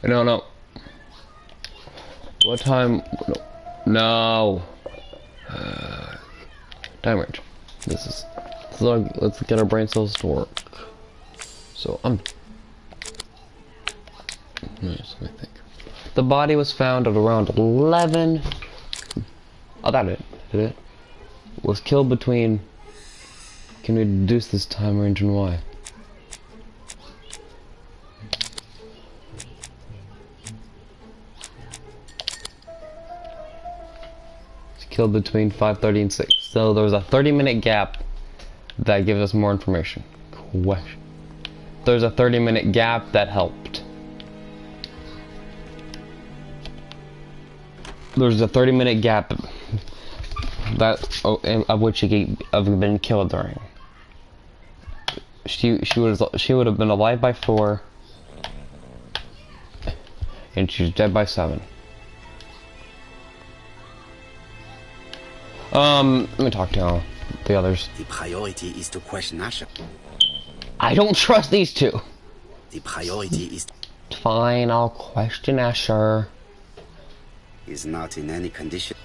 No. No. What time? No. Time range. Let's get our brain cells to work. So Nice, let me think. The body was found at around 11. Oh, that did it. Was killed between. Can we deduce this time range and why? Killed between 5:30 and 6. So there was a 30-minute gap that gives us more information. Question. There's a 30-minute gap that helped. There's a 30-minute gap that of which she have been killed during. She would have been alive by 4, and she's dead by 7. Let me talk to the others. The priority is to question Asher. I don't trust these two. The priority Fine, I'll question Asher. is not in any condition.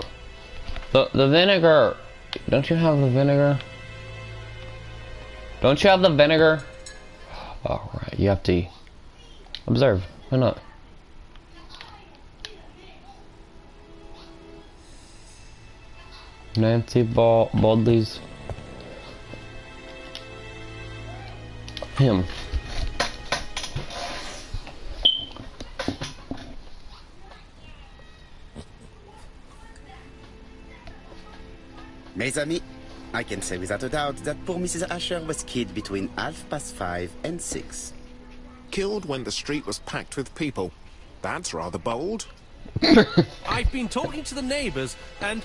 The vinegar. Don't you have the vinegar? Don't you have the vinegar? Alright, you have to observe. Why not? Nancy Baldley's him. Mes amis, I can say without a doubt that poor Mrs. Asher was killed between 5:30 and 6. Killed when the street was packed with people. That's rather bold. I've been talking to the neighbors, and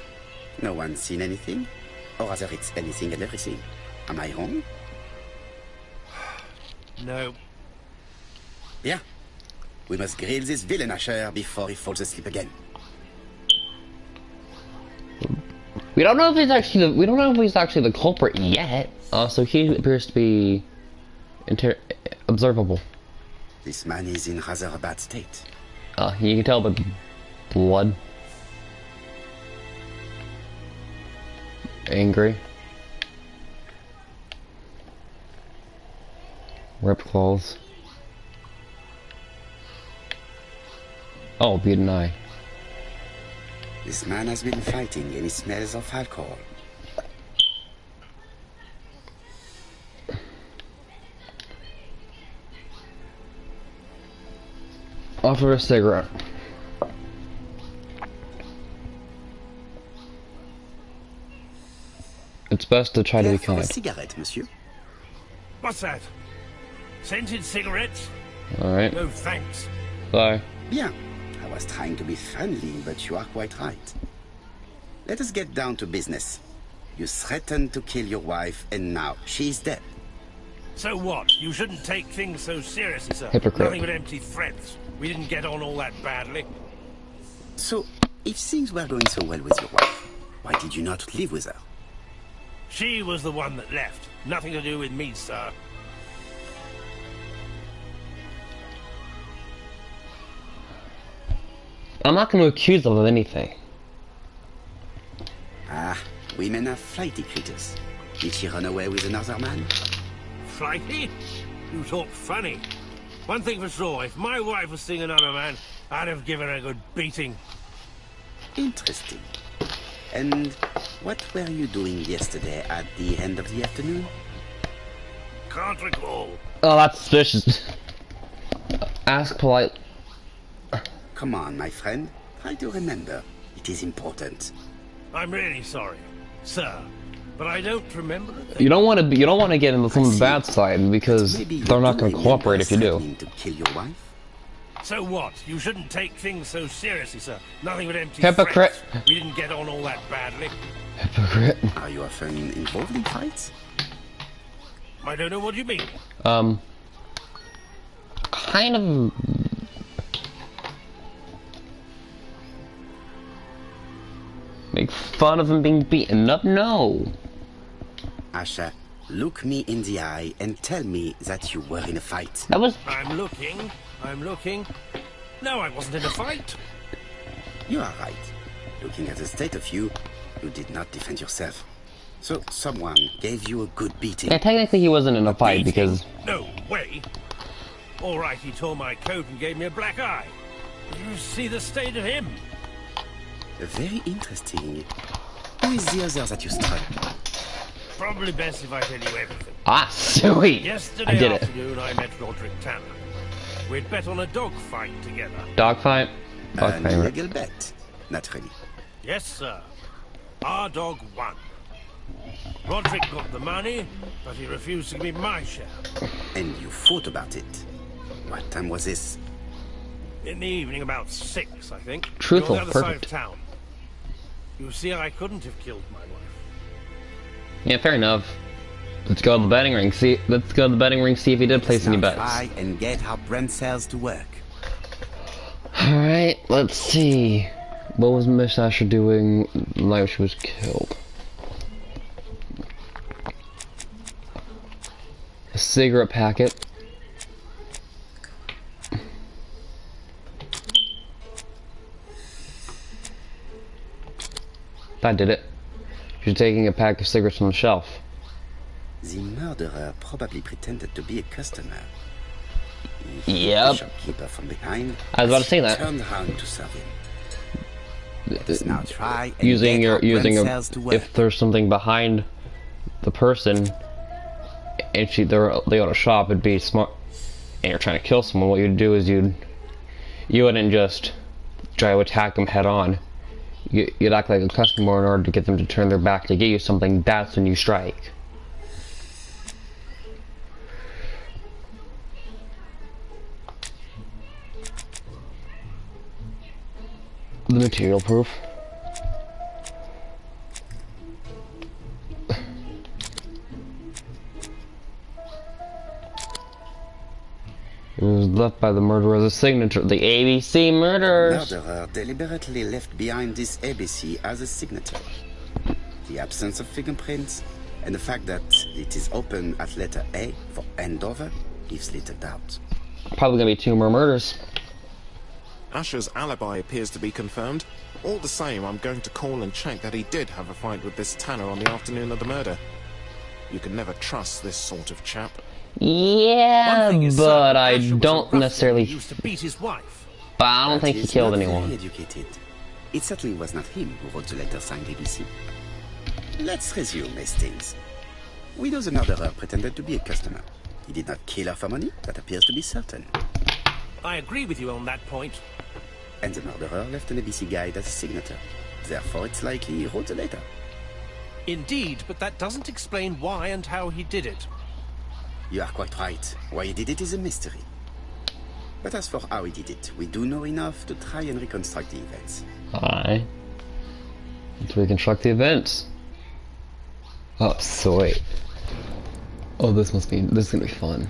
No one's seen anything? Or rather, it's anything and everything. Am I wrong? no. Yeah. We must grill this villain Asher before he falls asleep again. We don't know if he's actually the culprit yet. So he appears to be observable. This man is in rather a bad state. You can tell by the blood. Angry. Ripped clothes. Oh, beat an eye. This man has been fighting and he smells of alcohol. Offer a cigarette. It's best to try to be Care for a kind. cigarette, monsieur? What's that? Scented cigarettes? Alright. No thanks. Bye. Bien. I was trying to be friendly, but you are quite right. Let us get down to business. You threatened to kill your wife, and now she's dead. So what? You shouldn't take things so seriously, sir. Hypocrite. Nothing but empty threats. We didn't get on all that badly. So, if things were going so well with your wife, why did you not live with her? She was the one that left. Nothing to do with me, sir. I'm not going to accuse them of anything. Ah, women are flighty creatures. Did she run away with another man? Flighty? You talk funny. One thing for sure, if my wife was seeing another man, I'd have given her a good beating. Interesting. And what were you doing yesterday at the end of the afternoon? Can't recall. Oh, that's suspicious. Ask polite. Come on, my friend. Try to remember. It is important. I'm really sorry, sir, but I don't remember a thing. You don't want to get into someone's see. bad side because Maybe you they're not do going to cooperate remember if you do. threatening to kill your wife? So what? You shouldn't take things so seriously, sir. Nothing but empty Hypocrite. threats. We didn't get on all that badly. Hypocrite. Are you often involved in fights? I don't know what you mean. Kind of. Make fun of him being beaten up? No. Asha, look me in the eye and tell me that you were in a fight. That was. I'm looking. No, I wasn't in a fight. You are right. Looking at the state of you, you did not defend yourself. So someone gave you a good beating. Yeah, technically he wasn't in a fight because. No way. All right, he tore my coat and gave me a black eye. You see the state of him? Very interesting. Who is the other that you struck? Probably best if I tell you everything. Ah, sweet. Yesterday I did afternoon, I met Roderick Tanner. We'd bet on a dog fight together. Dogfight. Dog An favorite. illegal bet. Naturally. Yes, sir. Our dog won. Roderick got the money, but he refused to give me my share. And you fought about it. What time was this? In the evening, about 6, I think. Truthful, On the other perfect. side of town. You see, I couldn't have killed my wife. Yeah, fair enough. Let's go to the betting ring. Let's go to the betting ring. See if he did place any Now bets. try and get our brain cells to work. All right. Let's see. What was Miss Asher doing the night she was killed? A cigarette packet. That did it. She's taking a pack of cigarettes from the shelf. The murderer probably pretended to be a customer. He hit Yep. the shopkeeper from behind. I was about to say that. Turned around to serve him. Let us now try and Using get your our brain using a cells to work. if there's something behind the person and they go to shop, it'd be smart. And you're trying to kill someone. What you'd do is you wouldn't just try to attack them head on. You'd act like a customer in order to get them to turn their back to get you something. That's when you strike. The material proof. It was left by the murderer as a signature. The ABC murderers. Murderer deliberately left behind this ABC as a signature. The absence of fingerprints and the fact that it is open at letter A for Andover leaves little doubt. Probably gonna be 2 more murders. Asher's alibi appears to be confirmed. All the same, I'm going to call and check that he did have a fight with this Tanner on the afternoon of the murder. You can never trust this sort of chap. Yeah, One thing is but certain, I Asher was a don't ruffian necessarily. who used to beat his wife. But I don't think he He's killed not anyone. very educated. It certainly was not him who wrote the letter signed ABC. Let's resume, Hastings. We know the murderer pretended to be a customer. He did not kill her for money. That appears to be certain. I agree with you on that point. And the murderer left an ABC guide as a signature. Therefore, it's likely he wrote the letter. Indeed, but that doesn't explain why and how he did it. You are quite right. Why he did it is a mystery. But as for how he did it, we do know enough to try and reconstruct the events. Alright. Let's reconstruct the events. Oh, sweet. Oh, this is gonna be fun.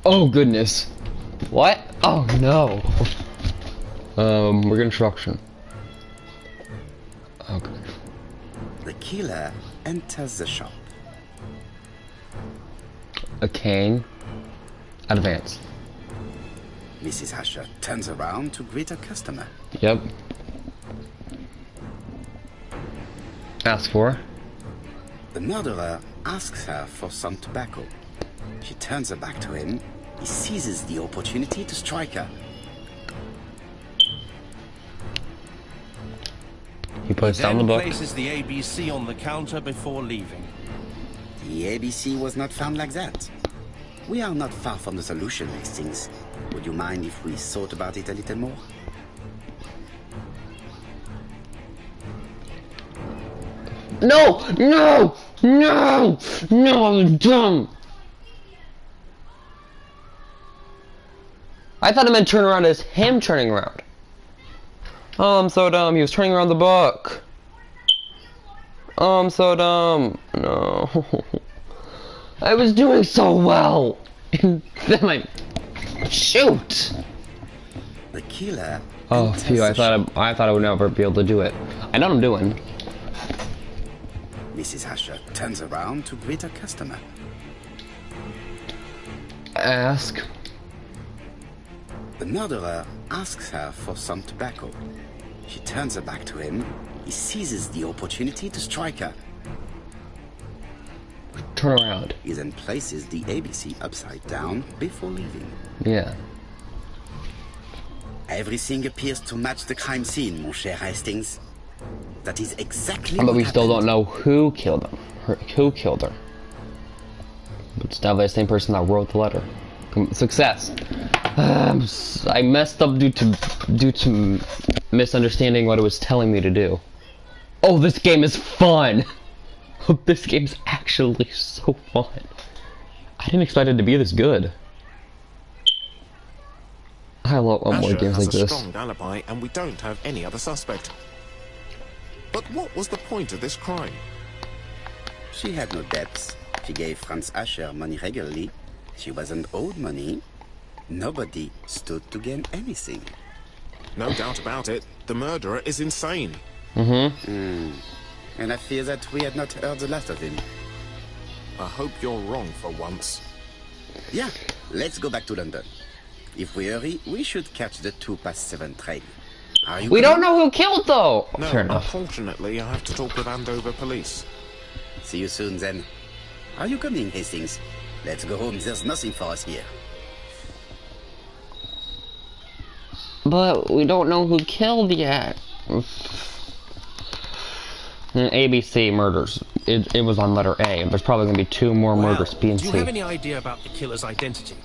Oh, goodness. What? Oh, no. Reconstruction. Okay. The killer enters the shop. A cane. Advance. Mrs. Asher turns around to greet her customer. Yep. Ask for. The murderer asks her for some tobacco. She turns her back to him. He seizes the opportunity to strike her. He puts down the Then book. places the ABC on the counter before leaving. The ABC was not found like that. We are not far from the solution, Hastings. Would you mind if we thought about it a little more? No! No! No! No, I'm dumb! I thought it meant turn around as him turning around. Oh, I'm so dumb. He was turning around the book. Oh, I'm so dumb. No. I was doing so well. And then shoot. The killer. Oh, enters phew! the shop. I thought I would never be able to do it. I know what I'm doing. Mrs. Asher turns around to greet her customer. Ask. The murderer asks her for some tobacco. She turns her back to him. He seizes the opportunity to strike her. Turn around. He then places the ABC upside down before leaving. Yeah. Everything appears to match the crime scene, mon cher Hastings. That is exactly But what we still don't happened. know who killed him. Who killed her. But it's definitely the same person that wrote the letter. Success. I messed up due to misunderstanding what it was telling me to do. Oh, this game is fun! This game's actually so fun. I didn't expect it to be this good. I love more Asher games has like a this. strong alibi, and we don't have any other suspect. But what was the point of this crime? She had no debts. She gave Franz Asher money regularly. She wasn't owed money. Nobody stood to gain anything. No doubt about it, the murderer is insane. And I fear that we had not heard the last of him. I hope you're wrong for once. Yeah, let's go back to London. If we hurry, we should catch the 7:02 train. Are you We don't coming? know who killed though! No, Fair enough. unfortunately, I have to talk with Andover police. See you soon then. Are you coming, Hastings? Let's go home. There's nothing for us here. But we don't know who killed yet. ABC murders. It was on letter A. There's probably going to be 2 more murders, B and do C. you have any idea about the killer's identity?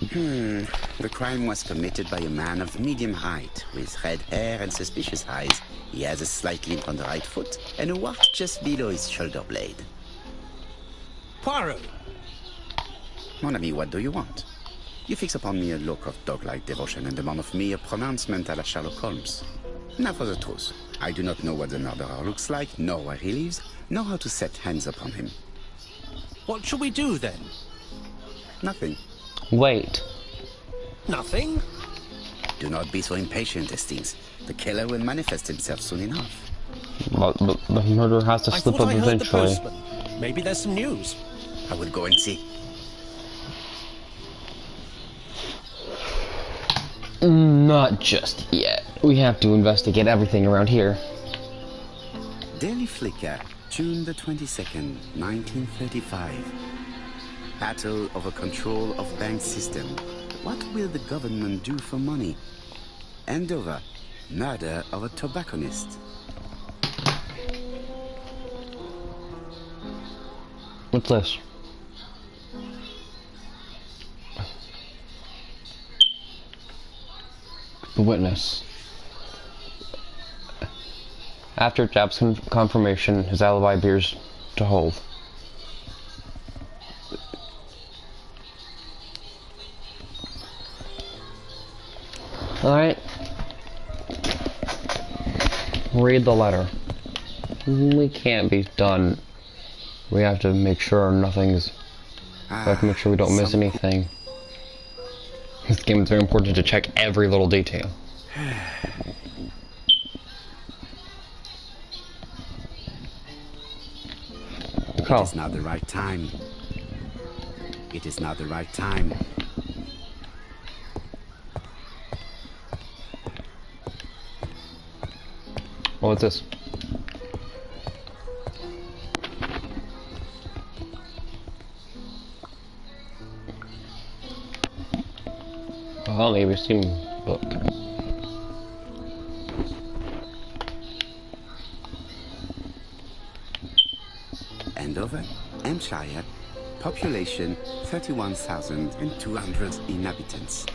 The crime was committed by a man of medium height, with red hair and suspicious eyes. He has a slight limp on the right foot, and a wart just below his shoulder blade. Poirot! Mon ami, what do you want? You fix upon me a look of dog-like devotion and demand of me a pronouncement à la Sherlock Holmes. Now for the truth. I do not know what the murderer looks like, nor where he lives, nor how to set hands upon him. What shall we do then? Nothing. Wait. Nothing? Do not be so impatient, Hastings. The killer will manifest himself soon enough. But the murderer has to I slip thought up I heard the eventually. postman. Maybe there's some news. I will go and see. Not just yet. We have to investigate everything around here. Daily Flicker, June the 22nd, 1935. Battle over control of bank system. What will the government do for money? Andover, murder of a tobacconist. What's this? The witness. After Japp's confirmation, his alibi appears to hold. Alright. Read the letter. We can't be done. We have to make sure nothing's... We have to make sure we don't miss anything. This game is very important to check every little detail. It is not the right time. It is not the right time. What's this? Oh, maybe some book. Andover, Hampshire, population 31,200 inhabitants.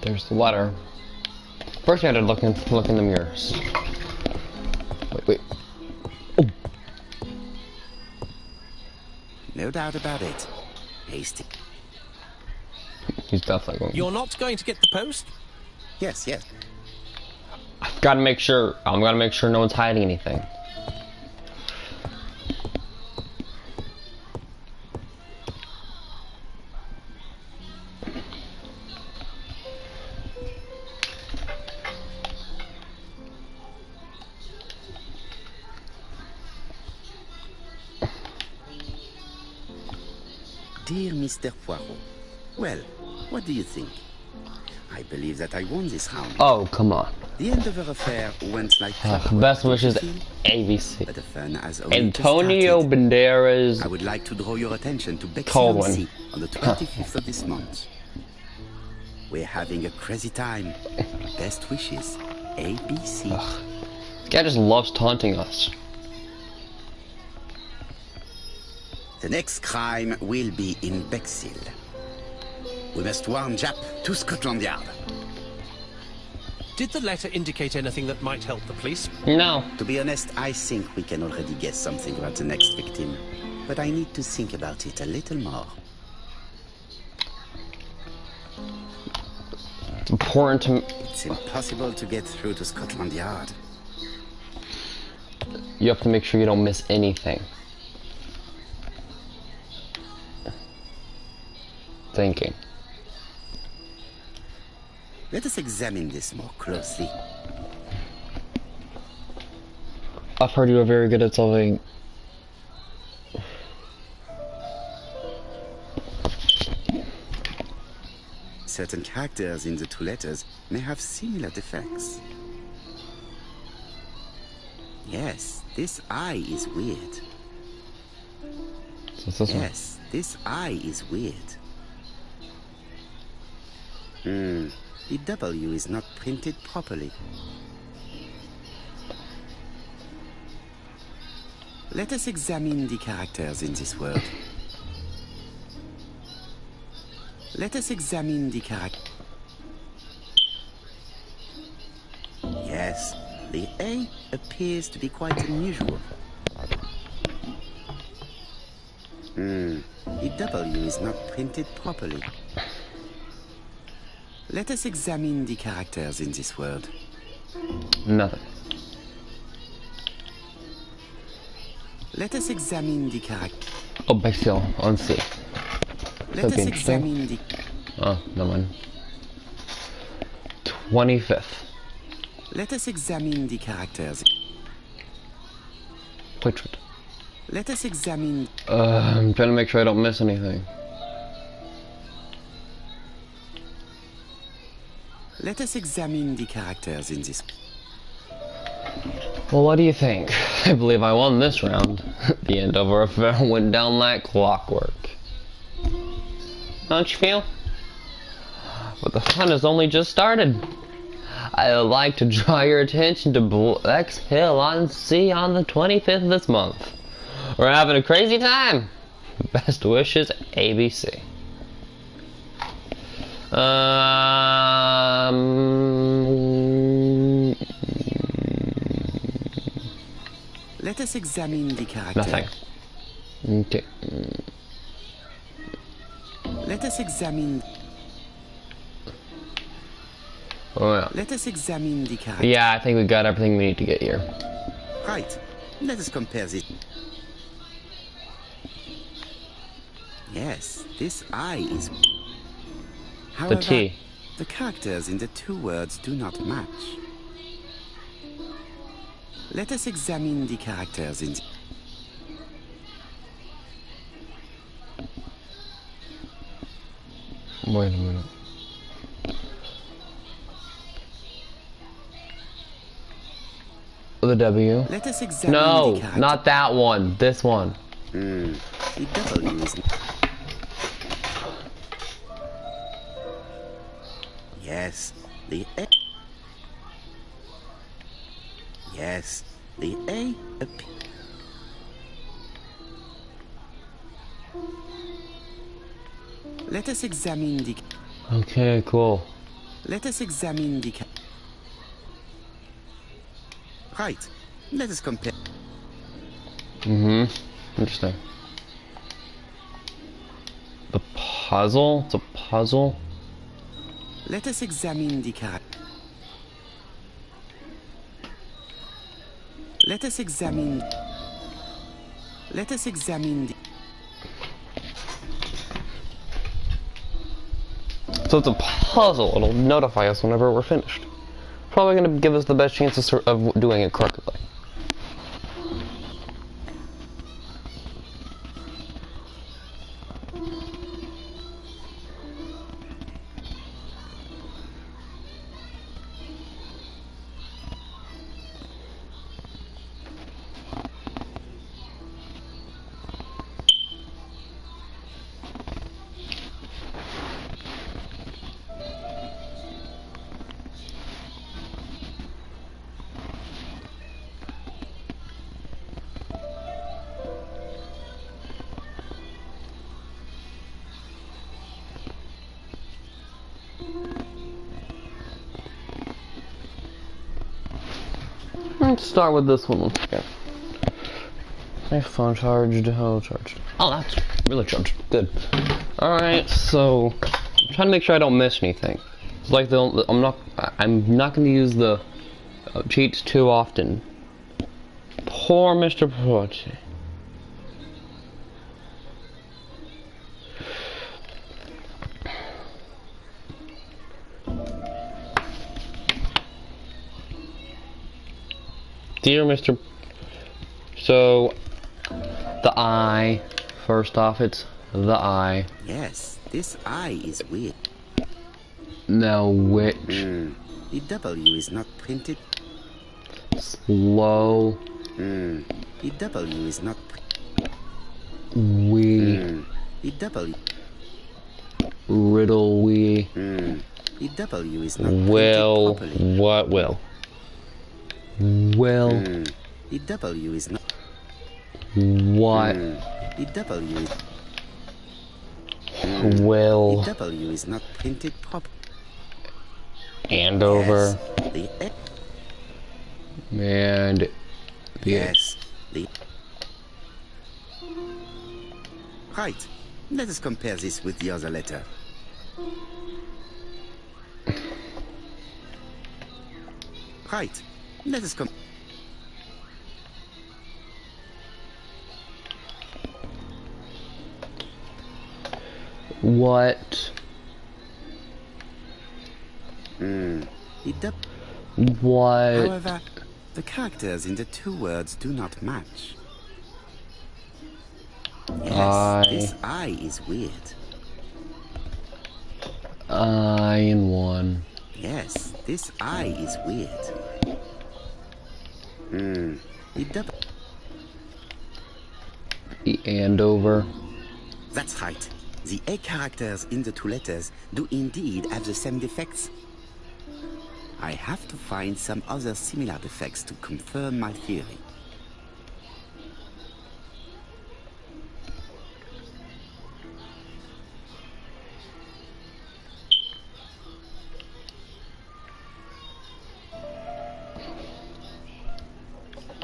There's the letter. First, I had to look in the mirrors. Wait. Oh. No doubt about it. Hasty. He's definitely going. You're not going to get the post? Yes. I've got to make sure. I'm gonna make sure no one's hiding anything. Dear Mr. Poirot, well, what do you think? I believe that I won this round. Oh, come on. The Andover affair went like Best wishes, ABC. but the fun has only Antonio just started. Banderas. I would like to draw your attention to Cold one. Bexley on the 25th of this month. We're having a crazy time. Best wishes, ABC. This guy just loves taunting us. The next crime will be in Bexhill. We must warn Japp to Scotland Yard. Did the letter indicate anything that might help the police? No. To be honest, I think we can already guess something about the next victim. But I need to think about it a little more. It's important to... It's impossible to get through to Scotland Yard. You have to make sure you don't miss anything. Thinking. Let us examine this more closely. I've heard you are very good at solving... certain characters in the two letters may have similar defects. Yes, this I is weird. So it's this one. Yes, this I is weird. The W is not printed properly. Let us examine the characters in this word. Let us examine the character. Yes, the A appears to be quite unusual. The W is not printed properly. Let us examine the characters in this word. Nothing. Let us examine the character. Oh, Bexhill on C. Let That'd us be interesting. examine the. Oh, never mind. 25th. Let us examine the characters. Portrait. Let us examine. I'm trying to make sure I don't miss anything. Let us examine the characters in this. Well, what do you think? I believe I won this round. The end of our affair went down like clockwork. Don't you feel? But the fun has only just started. I'd like to draw your attention to Bexhill on C on the 25th of this month. We're having a crazy time. Best wishes, ABC. Let us examine the character. Nothing. Okay. Let us examine. Oh yeah. Let us examine the character. Yeah, I think we got everything we need to get here. Right. Let us compare this. Yes, this I is. However, The T. the characters in the two words do not match. Let us examine the characters in. Wait a minute. The W. Let us examine the No, character. not that one. This one. The W is. Yes, the A. Yes, the A. Let us examine the. Okay, cool. Let us examine the. Right. Let us compare. Interesting. The puzzle? It's a puzzle? Let us examine the character. Let us examine. Let us examine the. So it's a puzzle. It'll notify us whenever we're finished. Probably going to give us the best chance of doing it correctly. Let's start with this one. Okay. My phone charged. Oh, charged. Oh, that's really charged. Good. Alright, so I'm trying to make sure I don't miss anything. It's like I'm not going to use the cheats too often. Poor Mr. Porty. Dear Mr. So, the I, first off, it's the I. Yes, this I is weird. Now which? The W is not printed. Slow. The W is not. We. The W. Riddle we. The W is not Will. printed properly. What will? Will. The W is not. What The W is. will? The W is not printed properly. Andover. Yes. The X. And the Yes. The. Right. Let us compare this with the other letter. Right. Let us compare. what? The W. What? However, the characters in the two words do not match. Yes, this I is weird. I in one. Yes, this I is weird. The W. The Andover. That's right. The A characters in the two letters do indeed have the same defects. I have to find some other similar defects to confirm my theory.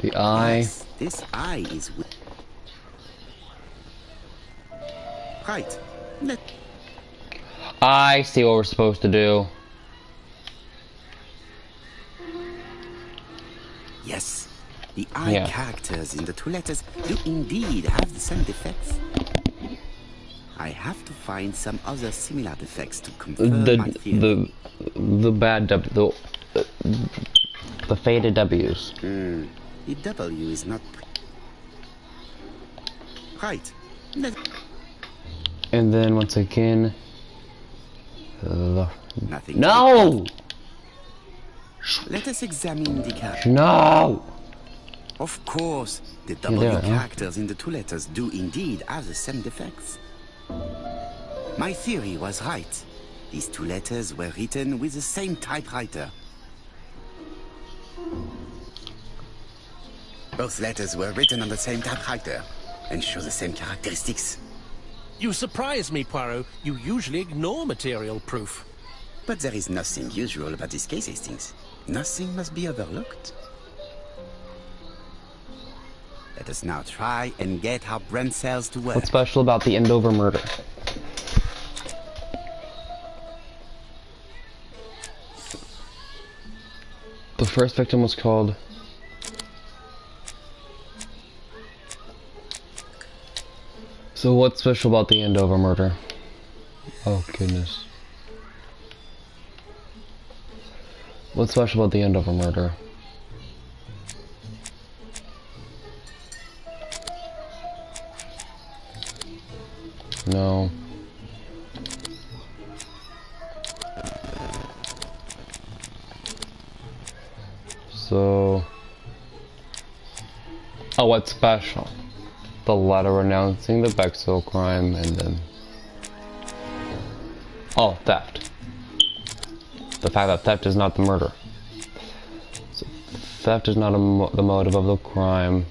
The I. Yes, this I is right. I see what we're supposed to do. Yes, the I characters in the two letters do indeed have the same defects. I have to find some other similar defects to confirm my theory. The bad W. The faded W's. The W is not right. And then once again, Nothing. no. Let us examine the character. No. Of course, the there, W huh? characters in the two letters do indeed have the same defects. My theory was right. These two letters were written with the same typewriter. Both letters were written on the same typewriter and show the same characteristics. You surprise me, Poirot. You usually ignore material proof. But there is nothing usual about this case, Hastings. Nothing must be overlooked. Let us now try and get our brain cells to work. What's special about the Andover murder? The first victim was called. So what's special about the Andover murder? Oh goodness. What's special about the Andover murder? No. So. Oh, what's special? The letter announcing the Bexhill crime, and then. Oh, theft. The fact that theft is not the murder. So, theft is not the motive of the crime.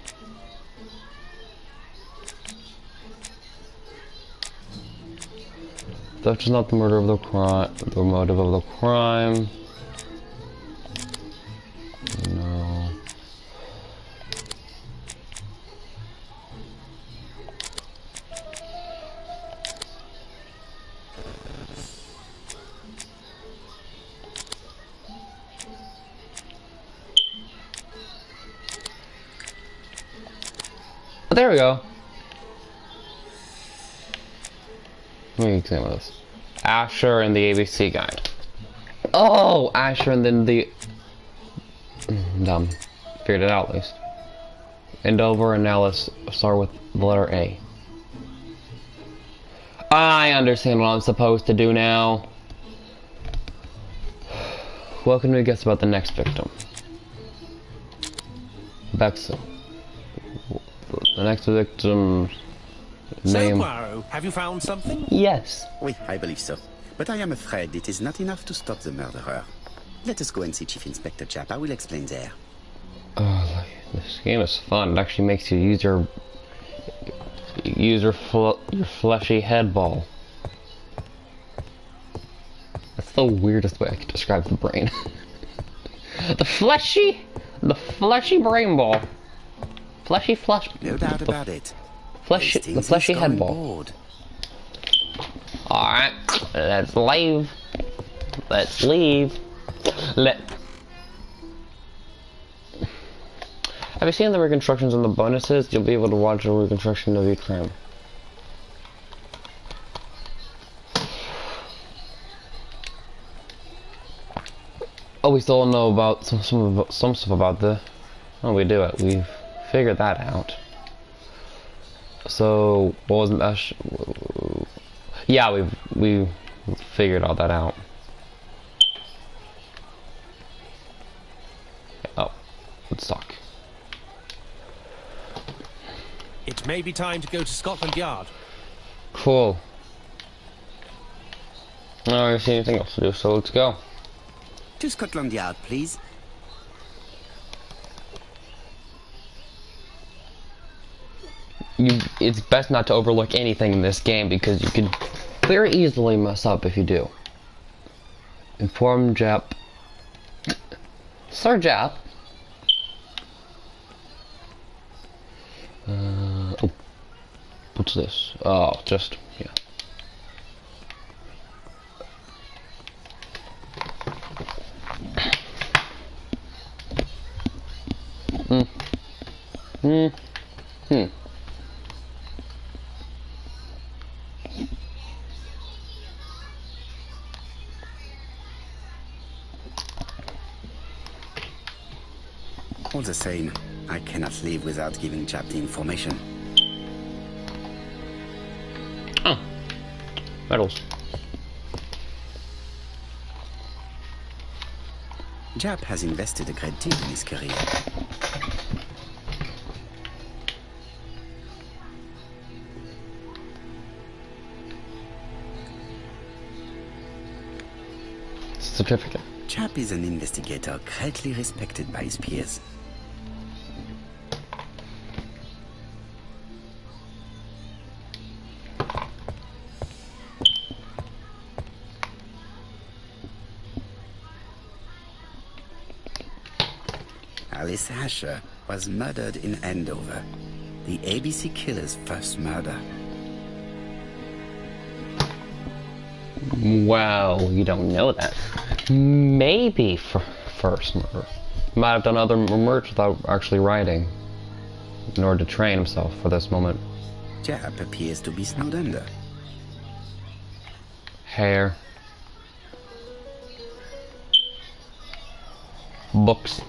Theft is not the murder of the crime. The motive of the crime. No. But there we go. Let me examine this. Asher and the ABC guide. Oh, Asher and then the... Dumb. Figured it out at least. Andover and Alice start with the letter A. I understand what I'm supposed to do now. What can we guess about the next victim? Bexel. The next victim's So, name. Poirot, have you found something? Yes. Oui, I believe so. But I am afraid it is not enough to stop the murderer. Let us go and see Chief Inspector Japp. I will explain there. Oh, this game is fun. It actually makes you use your fleshy head ball. That's the weirdest way I could describe the brain. the fleshy brain ball. Fleshy flesh. No doubt about it. The Hastings fleshy is head going ball. board. Alright, let's leave. Let's leave. Have you seen the reconstructions and the bonuses? You'll be able to watch a reconstruction of each crime. Oh, we still don't know about some stuff about the. Oh, we do it. We've figured that out. So, what was that? Yeah, we figured all that out. Oh, let's talk. It may be time to go to Scotland Yard. Cool. I don't see anything else to do, so let's go. To Scotland Yard, please. It's best not to overlook anything in this game because you could very easily mess up if you do. Inform Japp. Sir Japp. Oh, what's this? Oh, just yeah. All the same, I cannot leave without giving Japp the information. Oh, medals. Japp has invested a great deal in his career. Certificate. Japp is an investigator greatly respected by his peers. Alice Asher was murdered in Andover, the ABC killer's first murder. Well, you don't know that. Maybe for first murder. Might have done other murders without actually writing, in order to train himself for this moment. Japp appears to be snowed under. Hair. Books.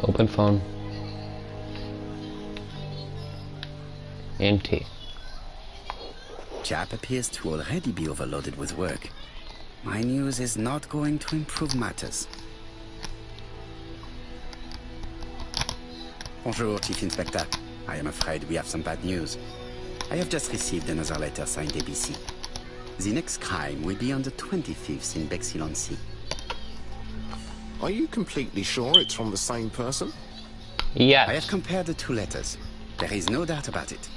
Open phone. And tea. Japp appears to already be overloaded with work. My news is not going to improve matters. Bonjour, Chief Inspector. I am afraid we have some bad news. I have just received another letter signed ABC. The next crime will be on the 25th in Bexhill-on-Sea. Are you completely sure it's from the same person? Yes. I have compared the two letters. There is no doubt about it.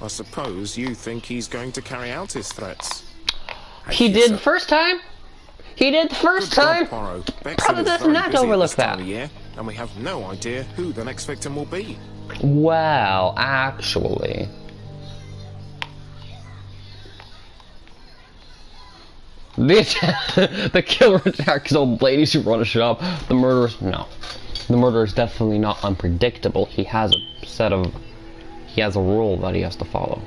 I suppose you think he's going to carry out his threats. He did the first time. He did the first time. Poirot. Probably does not overlook that. Year, and we have no idea who the next victim will be. Well, actually. The killer attacks old ladies who run a shop. The murderers, no. The murderer is definitely not unpredictable. He has a rule that he has to follow.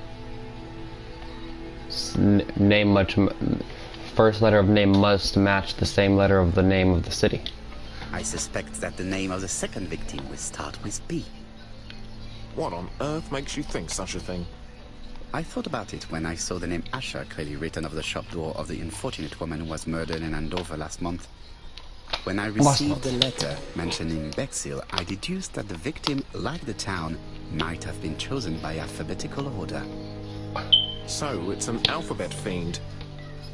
First letter of name must match the same letter of the name of the city. I suspect that the name of the second victim will start with B. What on earth makes you think such a thing? I thought about it when I saw the name Asher clearly written over the shop door of the unfortunate woman who was murdered in Andover last month. When I received the letter mentioning Bexhill, I deduced that the victim, like the town, might have been chosen by alphabetical order. So, it's an alphabet fiend.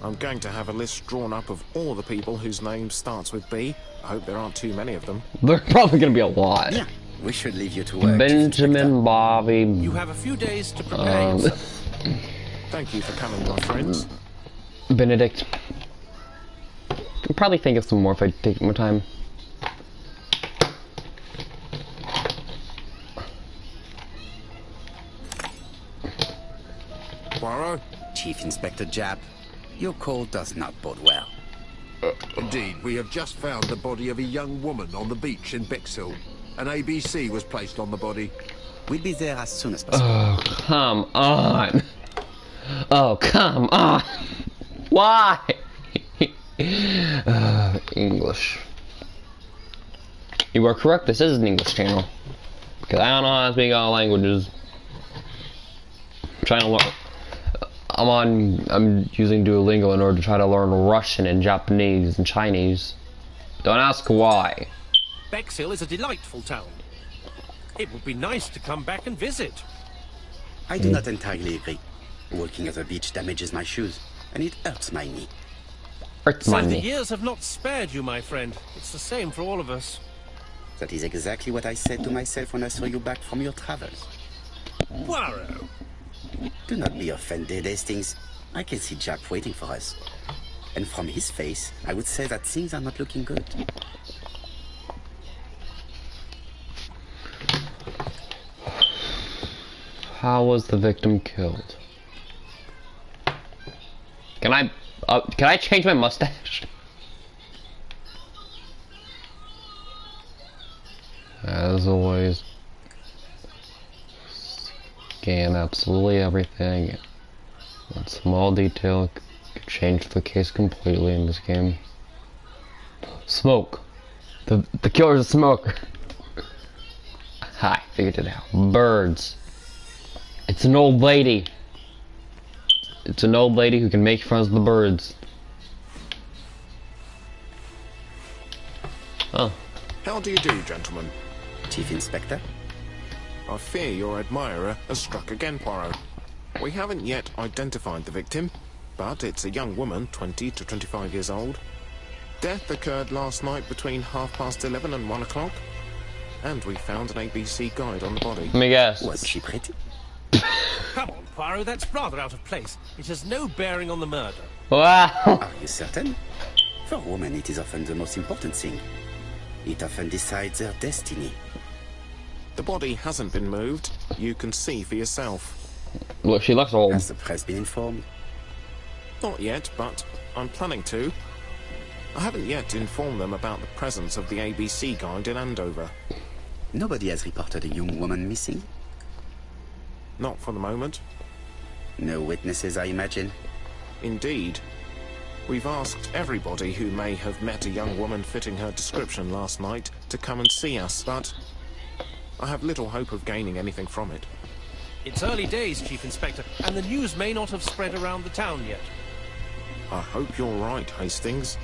I'm going to have a list drawn up of all the people whose name starts with B. I hope there aren't too many of them. There's probably gonna be a lot. Yeah, we should leave you to work. Benjamin, Bobby. You have a few days to prepare yourself. Thank you for coming, my friends. Benedict. I'll probably think of some more if I take more time. Poirot? Chief Inspector Japp, your call does not bode well. Indeed, we have just found the body of a young woman on the beach in Bexhill. An ABC was placed on the body. We'll be there as soon as possible. Oh, come on. Oh, come on. Why? English. You are correct, this is an English channel. Because I don't know how to speak all languages. I'm trying to learn. I'm using Duolingo in order to try to learn Russian and Japanese and Chinese. Don't ask why. Bexhill is a delightful town. It would be nice to come back and visit. I do not entirely agree. Walking at the beach damages my shoes, and it hurts my knee. Hurts So my the knee. years have not spared you, my friend. It's the same for all of us. That is exactly what I said to myself when I saw you back from your travels. Poirot. Do not be offended, Hastings. I can see Jack waiting for us. And from his face, I would say that things are not looking good. How was the victim killed? Can I change my mustache? As always, scan absolutely everything. One small detail could change the case completely in this game. Smoke. The killer's a smoker. Hi, figured it out. Birds. It's an old lady. It's an old lady who can make friends with the birds. Oh. How do you do, gentlemen? Chief Inspector? I fear your admirer has struck again, Poirot. We haven't yet identified the victim, but it's a young woman, 20 to 25 years old. Death occurred last night between 11:30 and 1 o'clock. And we found an ABC guide on the body. Let me guess. Was she pretty? Come on, Poirot, that's rather out of place. It has no bearing on the murder. Wow. Are you certain? For women, it is often the most important thing. It often decides their destiny. The body hasn't been moved. You can see for yourself. Look, she looks old. Has the press been informed? Not yet, but I'm planning to. I haven't yet informed them about the presence of the ABC guide in Andover. Nobody has reported a young woman missing? Not for the moment. No witnesses, I imagine. Indeed. We've asked everybody who may have met a young woman fitting her description last night to come and see us, but I have little hope of gaining anything from it. It's early days, Chief Inspector, and the news may not have spread around the town yet. I hope you're right, Hastings.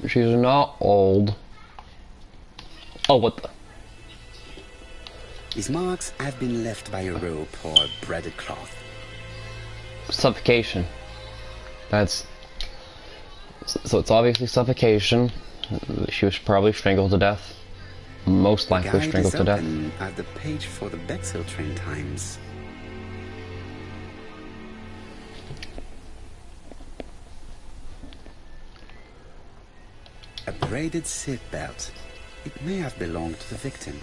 She's not old. Oh, what the? His marks have been left by a rope or a braided cloth. Suffocation. That's... So it's obviously suffocation. She was probably strangled to death. Most likely Guide strangled is to death. open at the page for the Bexhill train times. A braided seat belt. It may have belonged to the victim.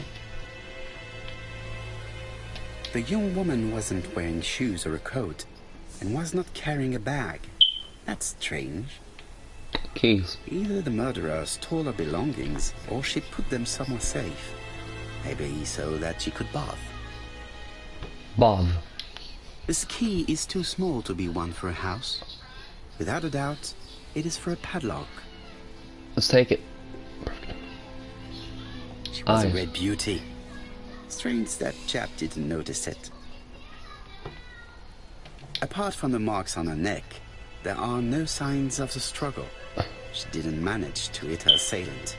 The young woman wasn't wearing shoes or a coat, and was not carrying a bag. That's strange. Keys. Either the murderer stole her belongings, or she put them somewhere safe. Maybe so that she could bath. Bob. This key is too small to be one for a house. Without a doubt, it is for a padlock. Let's take it. She was a Eyes. great beauty. Strange that chap didn't notice it. Apart from the marks on her neck, there are no signs of the struggle. She didn't manage to hit her assailant.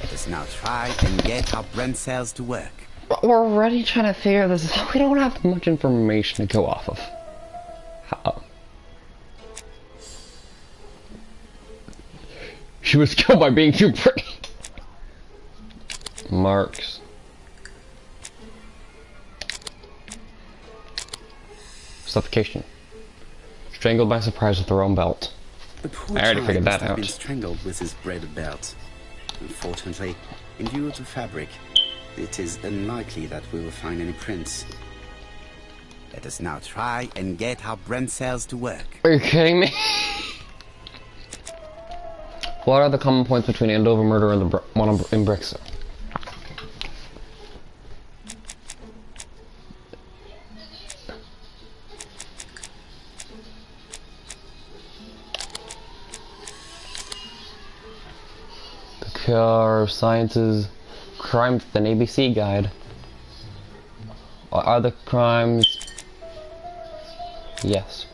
Let us now try and get our brain cells to work. We're already trying to figure this out. We don't have much information to go off of. How? She was killed by being too pretty. Marks. Suffocation. Strangled by surprise with her own belt. The poor I already child figured must that have been out. strangled with his braided belt. Unfortunately, in view of the fabric, it is unlikely that we will find any prints. Let us now try and get our brain cells to work. Are you kidding me? What are the common points between Andover murder and the one in Brixton? The Cure of Sciences Crime with an ABC Guide. Are the crimes? Yes.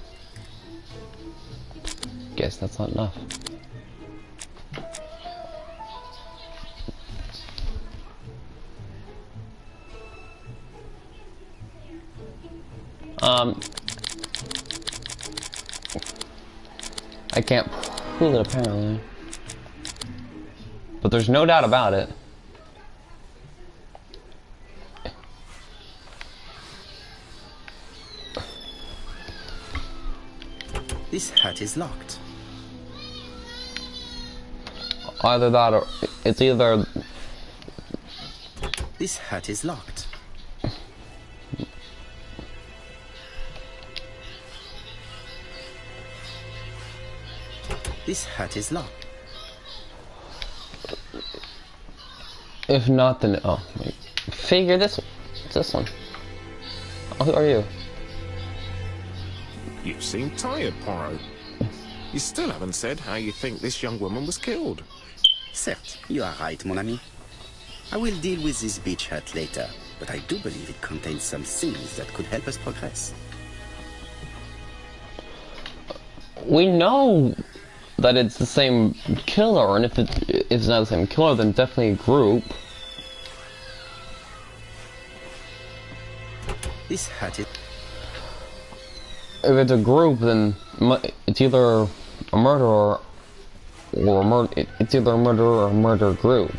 Guess that's not enough. I can't prove it apparently, but there's no doubt about it. This hut is locked. Either that or it's either This hut is locked. This hut is locked. if not then oh wait. Figure this one. What's this one? Oh, who are you? You seem tired, Poirot. You still haven't said how you think this young woman was killed. Certes, you are right, mon ami. I will deal with this beach hut later, but I do believe it contains some things that could help us progress. We know that it's the same killer, and if it's not the same killer, then definitely a group. This hut is... If it's a group, then it's either a murderer or a murder. It's either a murderer or a murder group,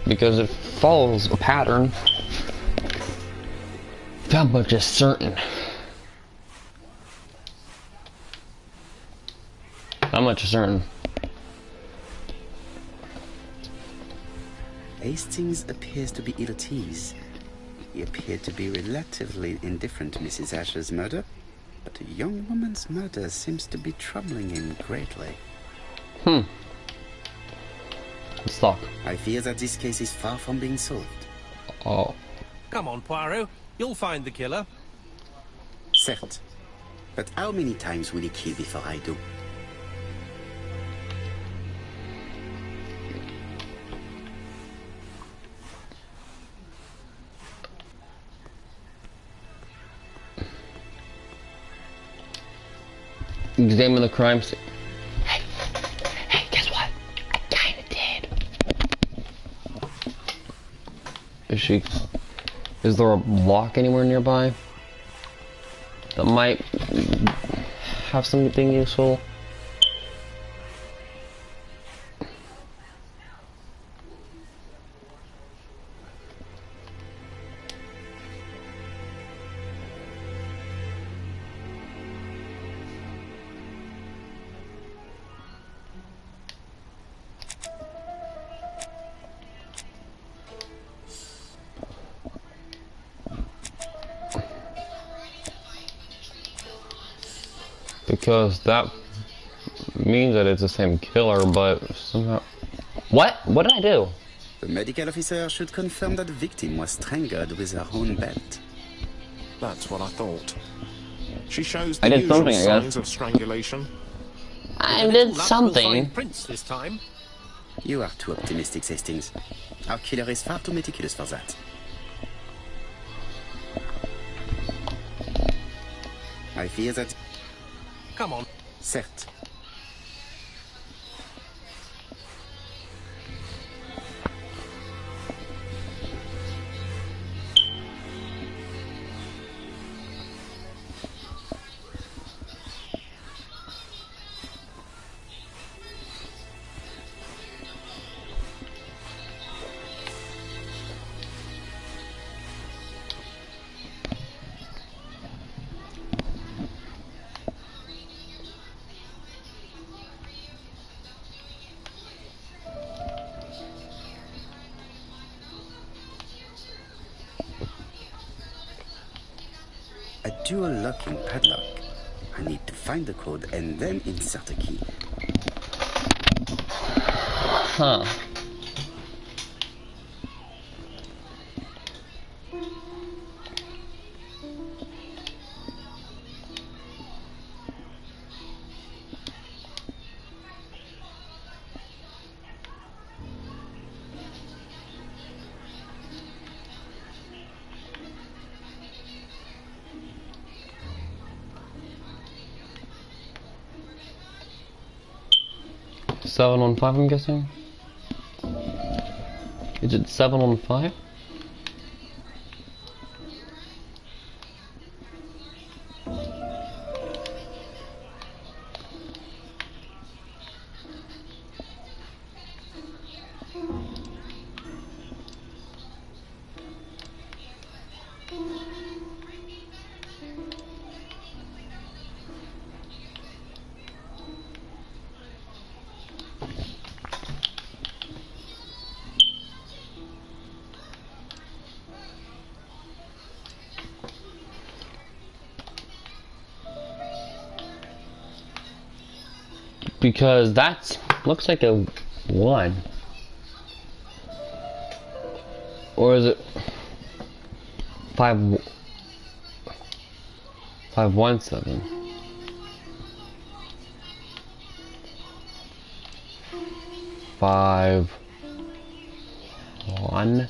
because it follows a pattern. That much is certain. That much is certain. Hastings appears to be ill at ease. He appeared to be relatively indifferent to Mrs. Asher's murder, but a young woman's murder seems to be troubling him greatly. Let's talk. I fear that this case is far from being solved. Oh. Come on, Poirot. You'll find the killer. Certes. But how many times will he kill before I do? Examine the crime scene. Hey, guess what? I kinda did. Is there a lock anywhere nearby that might have something useful? Because that means that it's the same killer, but somehow... What? What did I do? The medical officer should confirm that the victim was strangled with her own belt. That's what I thought. She shows I the did usual something, I guess. signs of strangulation. I did something. Prince this time. You are too optimistic, Hastings. Our killer is far too meticulous for that. I fear that... Come on. Certes. A dual locking padlock. I need to find the code and then insert a key. Huh. Seven on five, I'm guessing. Is it 7 on 5? Because that looks like a 1. Or is it 517? Five, 1,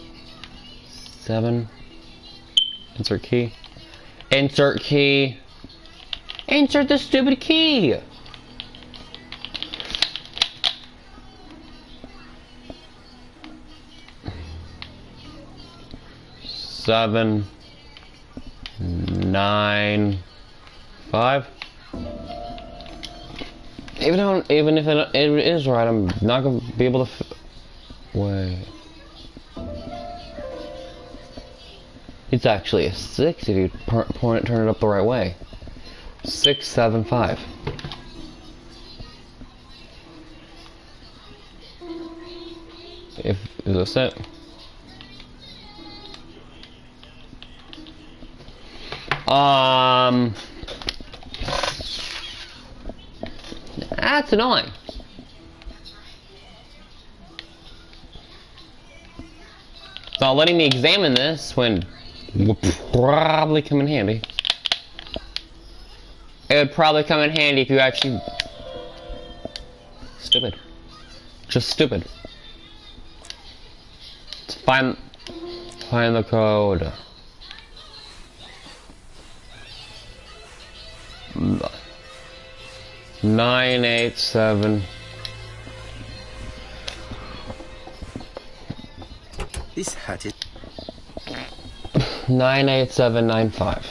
7. Insert key. Insert key. Insert the stupid key. Seven, 9, 5. Even if it is right, I'm not gonna be able to. Wait. It's actually a 6 if you turn it up the right way. 6, 7, 5. Is this it? That's annoying. It's not letting me examine this when it would probably come in handy. It would probably come in handy if you actually... Stupid. Just stupid. Find the code. 987. This hat is 98795.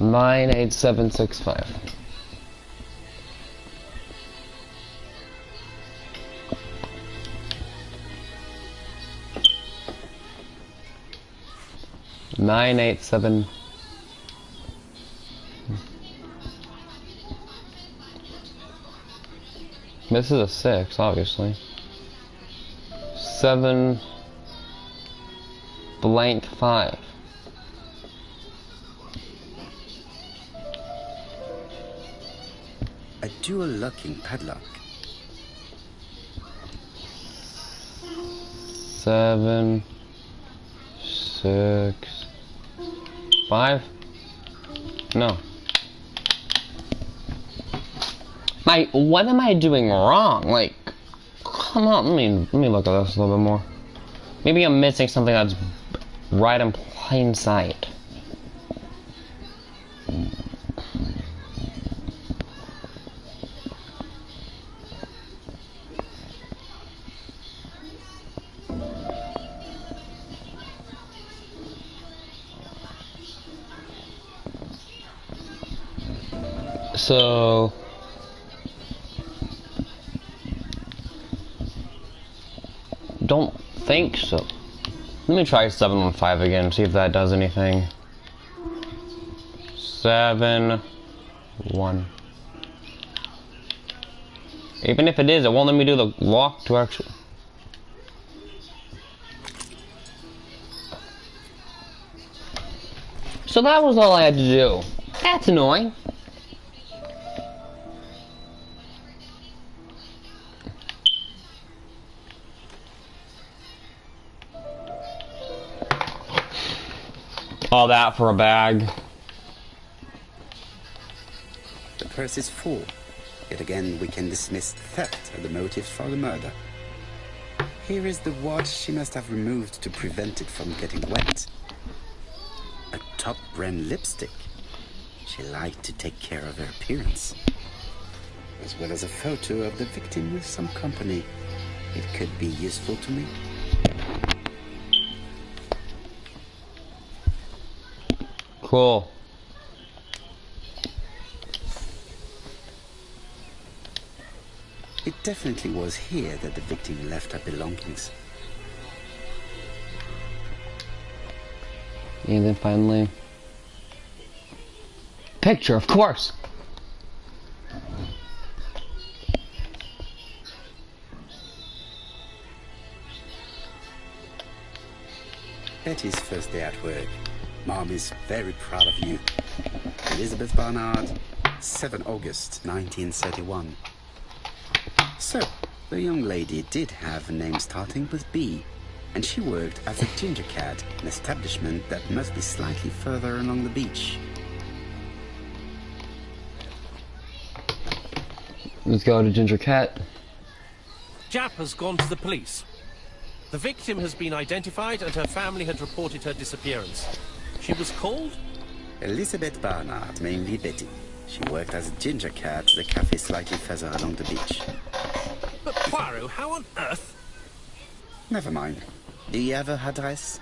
98765. Nine eight seven. This is a 6, obviously. 7 blank 5. a dual locking padlock. 7, 6, 5. No. What am I doing wrong? Like, come on, let me look at this a little bit more. Maybe I'm missing something that's right in plain sight. So don't think so. Let me try 715 again, see if that does anything. 7 1. Even if it is, it won't let me do the lock to actually. So that was all I had to do. That's annoying. All that for a bag. The purse is full. Yet again, we can dismiss theft as the motive for the murder. Here is the watch she must have removed to prevent it from getting wet. A top brand lipstick. She liked to take care of her appearance. As well as a photo of the victim with some company. It could be useful to me. Cool. It definitely was here that the victim left her belongings. And then finally, picture, of course. Betty's first day at work. Mom is very proud of you. Elizabeth Barnard, 7 August 1931. So, the young lady did have a name starting with B, and she worked as a ginger cat, an establishment that must be slightly further along the beach. Let's go to Ginger Cat. Jap has gone to the police. The victim has been identified and her family had reported her disappearance. She was called? Elizabeth Barnard, mainly Betty. She worked as a ginger cat at the cafe slightly further along the beach. But Poirot, how on earth? Never mind. Do you have her address?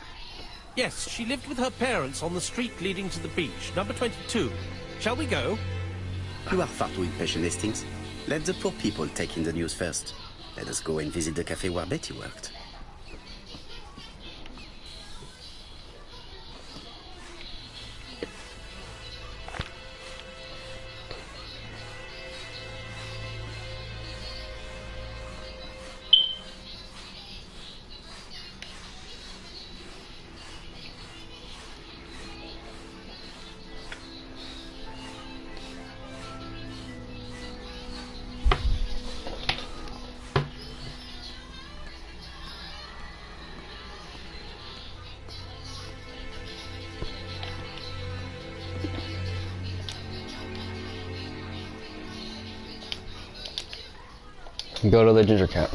Yes, she lived with her parents on the street leading to the beach, number 22. Shall we go? You are far too impatient, Hastings. Let the poor people take in the news first. Let us go and visit the cafe where Betty worked. Go to the Ginger Cat.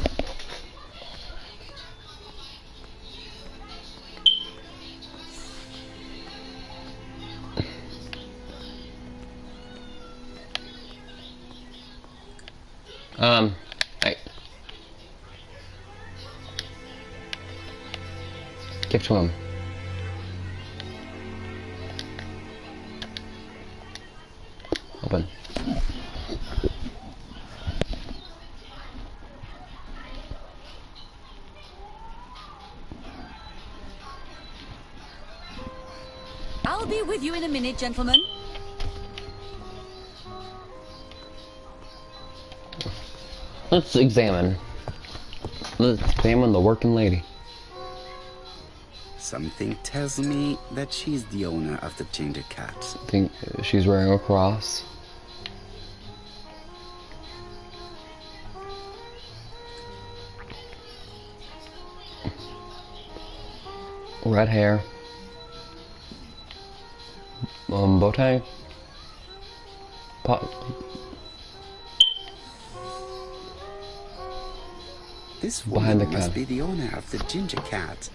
Hey. Give to him. Open. I'll be with you in a minute, gentlemen. Let's examine. Let's examine the working lady. Something tells me that she's the owner of the ginger cat. I think she's wearing a cross. Red hair. Bow tie. This Behind the woman must cat. be the owner of the ginger cat.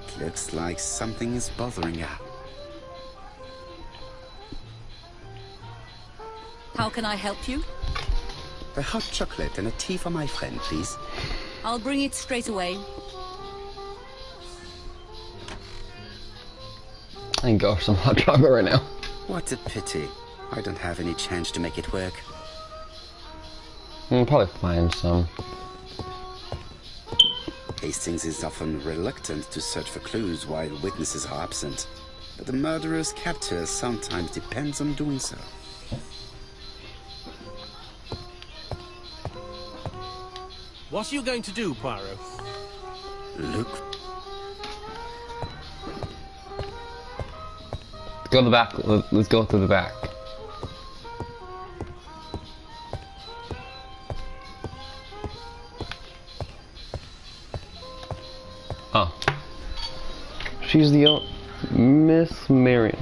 It looks like something is bothering her. How can I help you? A hot chocolate and a tea for my friend, please. I'll bring it straight away. I can go for some hot chocolate right now. What a pity. I don't have any change to make it work. I'll probably find some. Hastings is often reluctant to search for clues while witnesses are absent, but the murderer's capture sometimes depends on doing so. What are you going to do, Poirot? Look, Go to the back. Let's go through the back. Oh. She's the Miss Marion.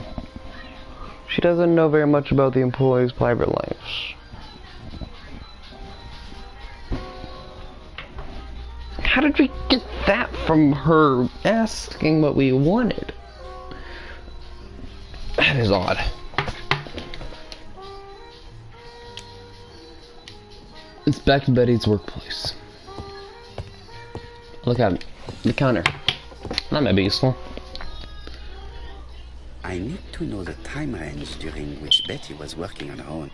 She doesn't know very much about the employees' private lives. How did we get that from her asking what we wanted? That is odd. It's back to Betty's workplace. Look at it. The counter. That might be useful. I need to know the time range during which Betty was working on her own.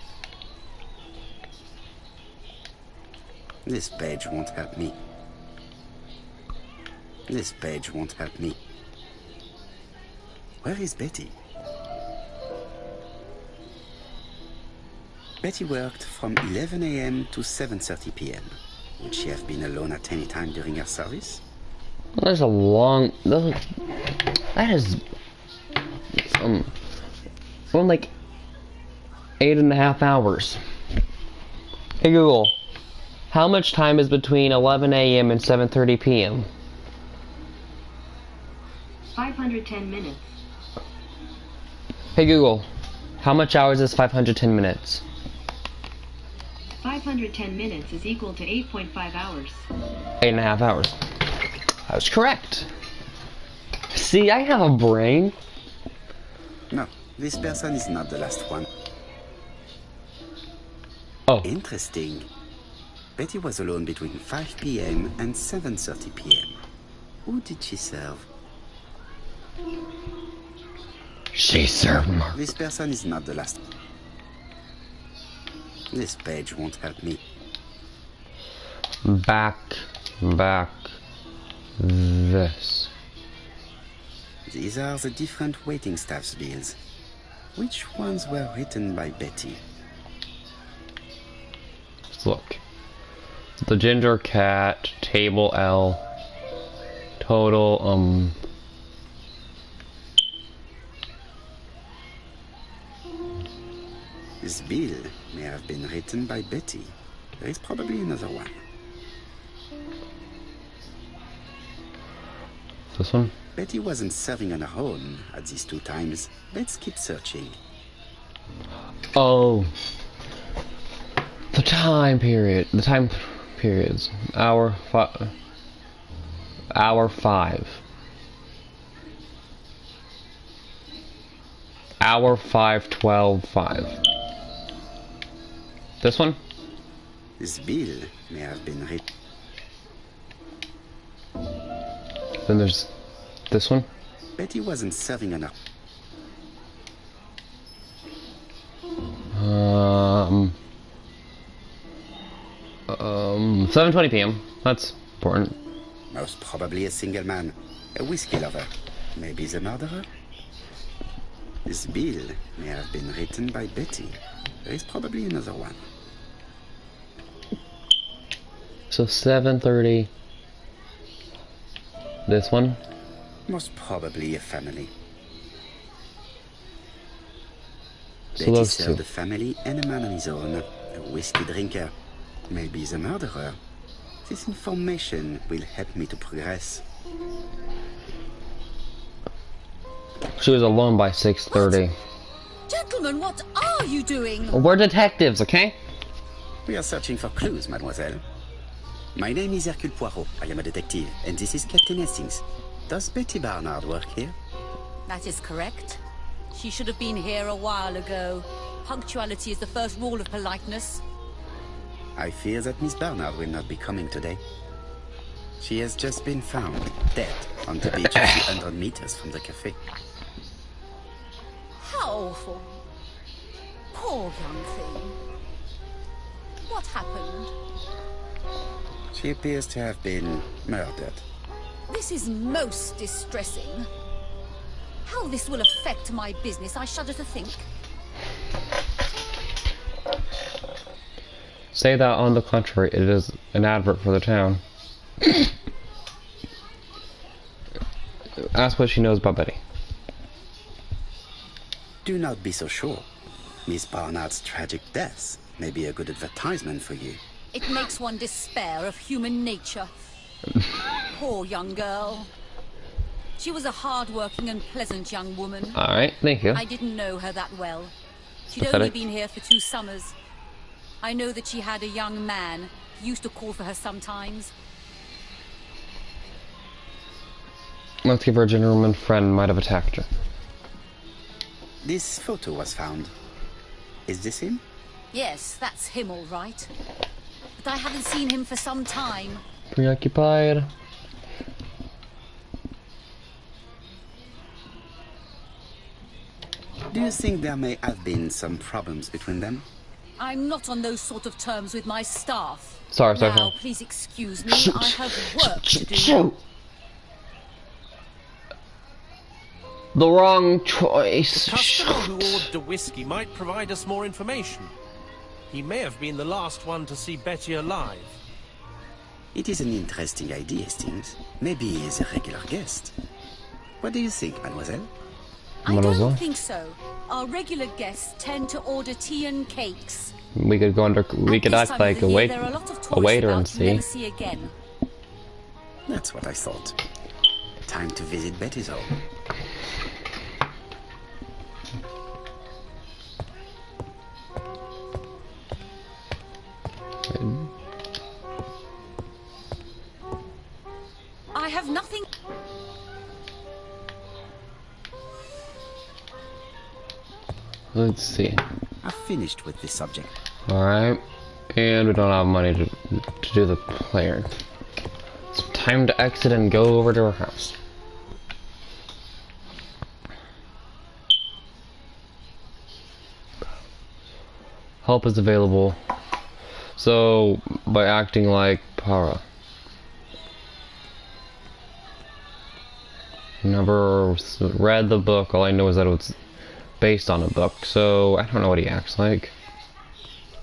This page won't help me. This page won't help me. Where is Betty? Betty worked from 11 a.m. to 7:30 p.m. Would she have been alone at any time during her service? There's a long. That is. Well, like 8.5 hours. Hey Google, how much time is between 11 a.m. and 7:30 p.m.? 510 minutes. Hey Google, how much hours is 510 minutes? 510 minutes is equal to 8.5 hours. 8.5 hours. I was correct. See, I have a brain. No, this person is not the last one. Oh. Interesting. Betty was alone between 5 p.m. and 7:30 p.m. Who did she serve? She served Mark. This person is not the last. This page won't help me. Back. This. These are the different waiting staff's bills. Which ones were written by Betty? Let's look. The ginger cat, table L, total, This bill may have been written by Betty. There is probably another one. This one? Betty wasn't serving on her own at these two times. Let's keep searching. Oh. The time period. The time periods. Hour 5. Hour 5. Hour 5, 12, 5. This one? This bill may have been written. Then there's this one. Betty wasn't serving on her. 7:20 p.m. That's important. Most probably a single man. A whiskey lover. Maybe the murderer? This bill may have been written by Betty. There is probably another one. So 7:30. This one? Most probably a family. So Betty those served two. a family and a man on his own. A whiskey drinker. Maybe the murderer. This information will help me to progress. She was alone by 6:30. Gentlemen, what are are you doing? We're detectives, okay? We are searching for clues, mademoiselle. My name is Hercule Poirot. I am a detective, and this is Captain Hastings. Does Betty Barnard work here? That is correct. She should have been here a while ago. Punctuality is the first rule of politeness. I fear that Miss Barnard will not be coming today. She has just been found, dead, on the beach a few hundred meters from the cafe. How awful. Poor young thing. What happened? She appears to have been murdered. This is most distressing. How this will affect my business, I shudder to think. Say that on the contrary, it is an advert for the town. Ask what she knows about Betty. Do not be so sure. Miss Barnard's tragic death may be a good advertisement for you. It makes one despair of human nature. Poor young girl. She was a hard-working and pleasant young woman. Alright, thank you. I didn't know her that well. She'd Pathetic. only been here for 2 summers. I know that she had a young man. He used to call for her sometimes. Let's give her a gentleman friend might have attacked her. This photo was found. Is this him? Yes, that's him all right. But I haven't seen him for some time. Preoccupied. Do you think there may have been some problems between them? I'm not on those sort of terms with my staff. Sorry. Now, please excuse me. I have work to do. The wrong choice. The customer who ordered the whiskey might provide us more information. He may have been the last one to see Betty alive. It is an interesting idea, Hastings. Maybe he is a regular guest. What do you think, mademoiselle? I don't think so. Our regular guests tend to order tea and cakes. We could go under. We could act like a There are a lot of tourists waiter about and you never see. see again. That's what I thought. Time to visit Betty's home. I have nothing. Let's see. I've finished with this subject. Alright. And we don't have money to do the player. It's time to exit and go over to her house. Help is available. So, by acting like Para. Never read the book, all I know is that it's based on a book, so I don't know what he acts like.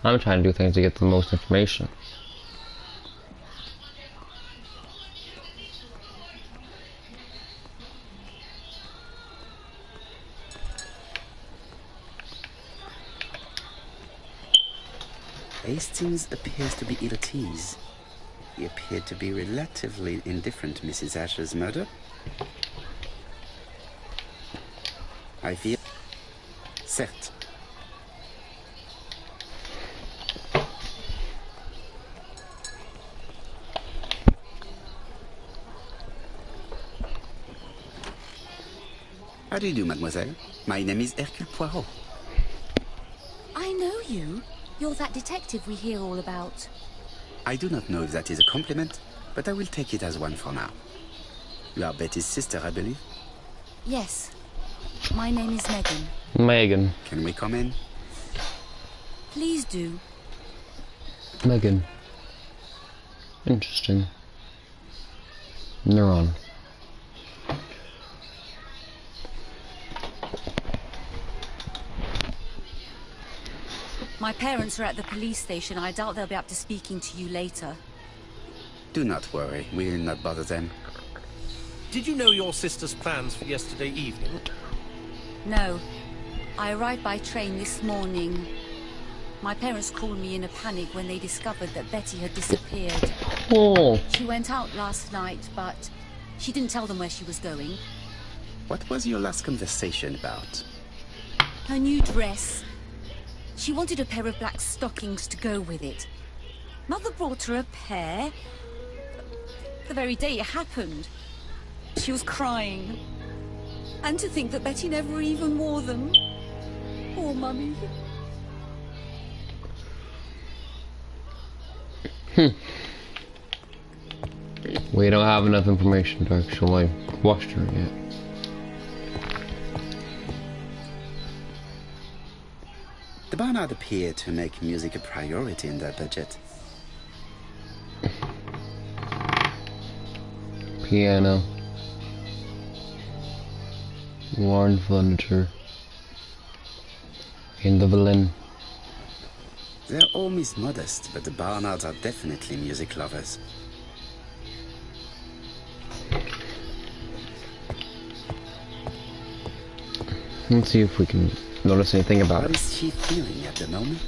I'm trying to do things to get the most information. Hastings appears to be ill at ease. He appeared to be relatively indifferent to Mrs. Asher's murder. I fear... Certes. How do you do, mademoiselle? My name is Hercule Poirot. I know you. You're that detective we hear all about. I do not know if that is a compliment, but I will take it as one for now. You are Betty's sister, I believe? Yes. My name is Megan. Megan. Can we come in? Please do. Megan. Interesting. Neuron. My parents are at the police station. I doubt they'll be up to speaking to you later. Do not worry, we will not bother them. Did you know your sister's plans for yesterday evening? No. I arrived by train this morning. My parents called me in a panic when they discovered that Betty had disappeared. Oh. She went out last night, but she didn't tell them where she was going. What was your last conversation about? Her new dress. She wanted a pair of black stockings to go with it. Mother brought her a pair. The very day it happened. She was crying. And to think that Betty never even wore them. Poor Mummy. We don't have enough information to actually question her yet. The Barnard appear to make music a priority in their budget. Piano. Worn furniture. And the violin. They're all Miss Modest, but the Barnards are definitely music lovers. Let's see if we can notice anything about What it. is she feeling at the moment?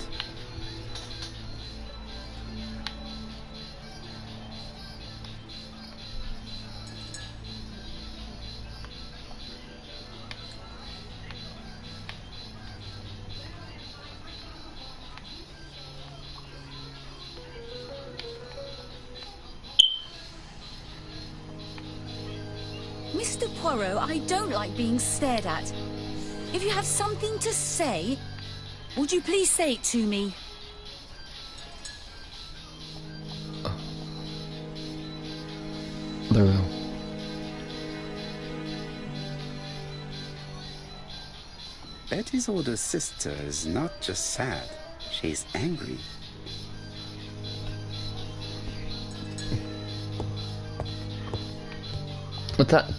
Mr. Poirot, I don't like being stared at. If you have something to say, would you please say it to me? There we go. Betty's older sister is not just sad, she's angry. What's that?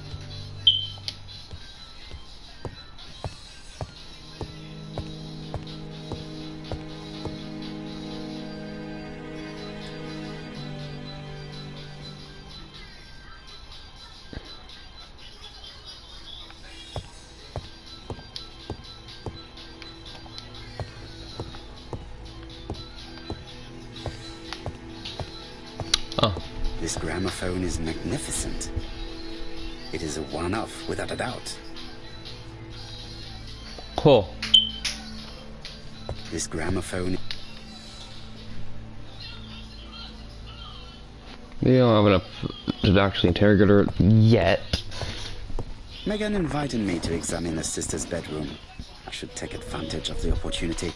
Oh. This gramophone is magnificent. It is a one-off, without a doubt. Cool. This gramophone... We don't have enough to actually interrogate her yet. Megan invited me to examine her sister's bedroom. I should take advantage of the opportunity.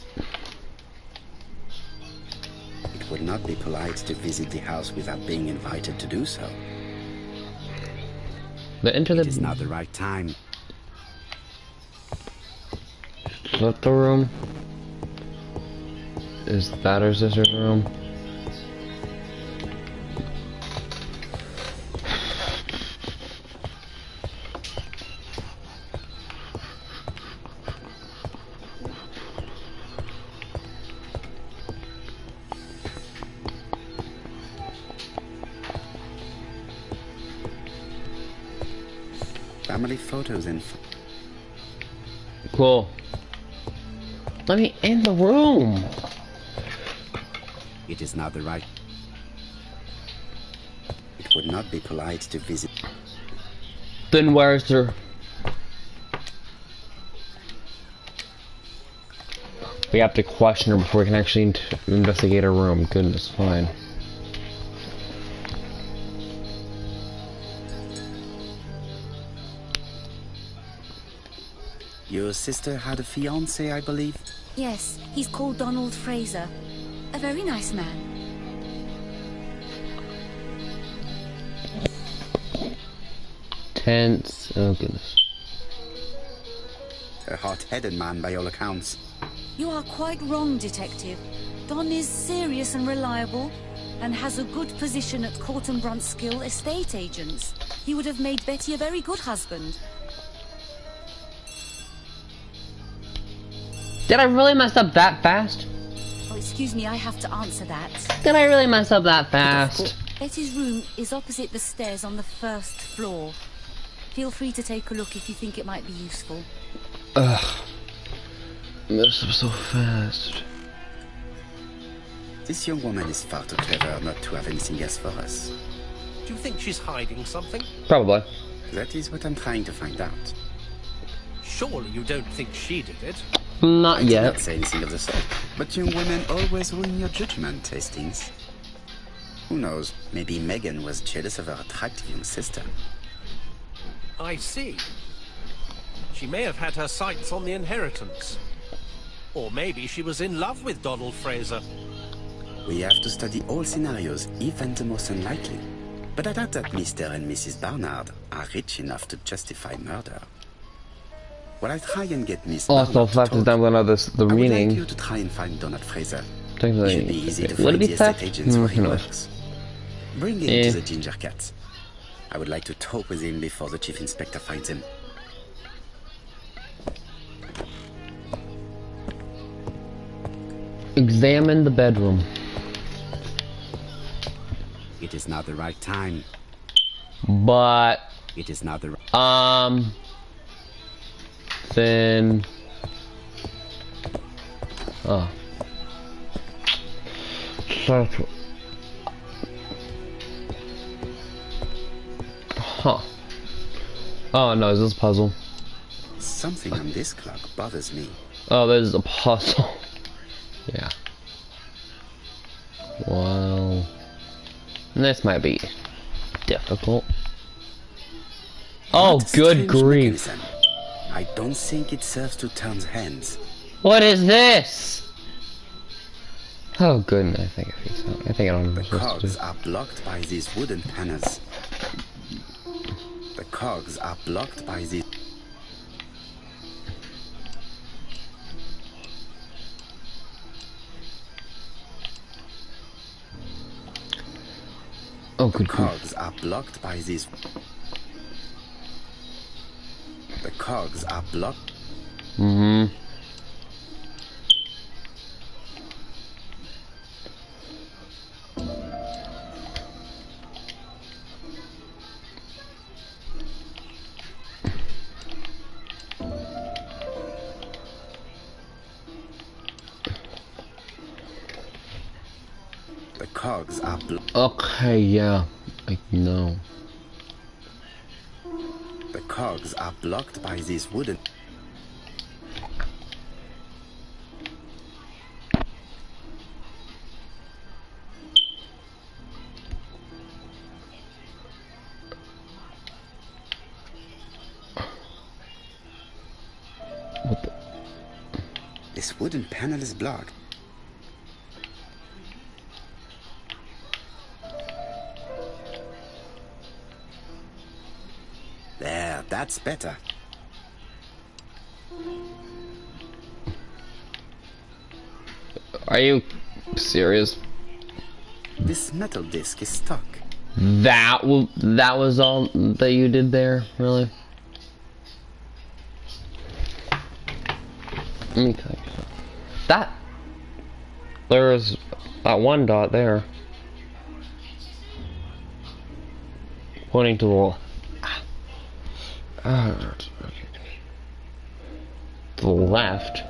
It would not be polite to visit the house without being invited to do so. But enter the... It is not the right time. Is that the room? Is that her sister's room? Family photos and... Cool. Let me in the room. It is not the right... It would not be polite to visit... Then where's her... We have to question her before we can actually investigate her room. Goodness, fine. Your sister had a fiancé, I believe? Yes, he's called Donald Fraser. A very nice man. Tense. Oh, goodness. A hot-headed man by all accounts. You are quite wrong, Detective. Don is serious and reliable, and has a good position at Court and Brunskill estate agents. He would have made Betty a very good husband. Did I really mess up that fast? Oh, excuse me, I have to answer that. Did I really mess up that fast? Betty's room is opposite the stairs on the first floor. Feel free to take a look if you think it might be useful. Ugh. Messed up so fast. This young woman is far too clever not to have anything else for us. Do you think she's hiding something? Probably. That is what I'm trying to find out. Surely you don't think she did it? Not I did yet. not say anything of the sort. But young women always ruin your judgment, Hastings. Who knows? Maybe Megan was jealous of her attractive young sister. I see. She may have had her sights on the inheritance. Or maybe she was in love with Donald Fraser. We have to study all scenarios, even the most unlikely. But I doubt that Mr. and Mrs. Barnard are rich enough to justify murder. While I try and get Miss Also, Barnard to theft is talk, down below this. The I would meaning. like you to try and find Donald Fraser. It Technically, should be easy to would it find be the estate theft? agents where he Who knows? works. Bring him Eh. to the Ginger Cat. I would like to talk with him before the Chief Inspector finds him. Examine the bedroom. It is not the right time. But It is not the right... then oh. Huh. Oh no, is this a puzzle? Something on this clock bothers me. Oh, there's a puzzle. Yeah. Well, this might be difficult. Oh, What good strange grief. mechanism. I don't think it serves to turn hands. What is this? Oh goodness, I think I don't know The what to cogs do. are blocked by these wooden panels. The cogs are blocked by these... Oh, The good grief. cogs are blocked by these... The cogs are blocked... Mm-hmm. The cogs are blocked... Okay, yeah. I know. The cogs are blocked by these wooden... What the? This wooden panel is blocked. There, that's better. Are you serious? This metal disc is stuck. That was all that you did there, really? Let me tell you something. There's that one dot there, pointing to the left.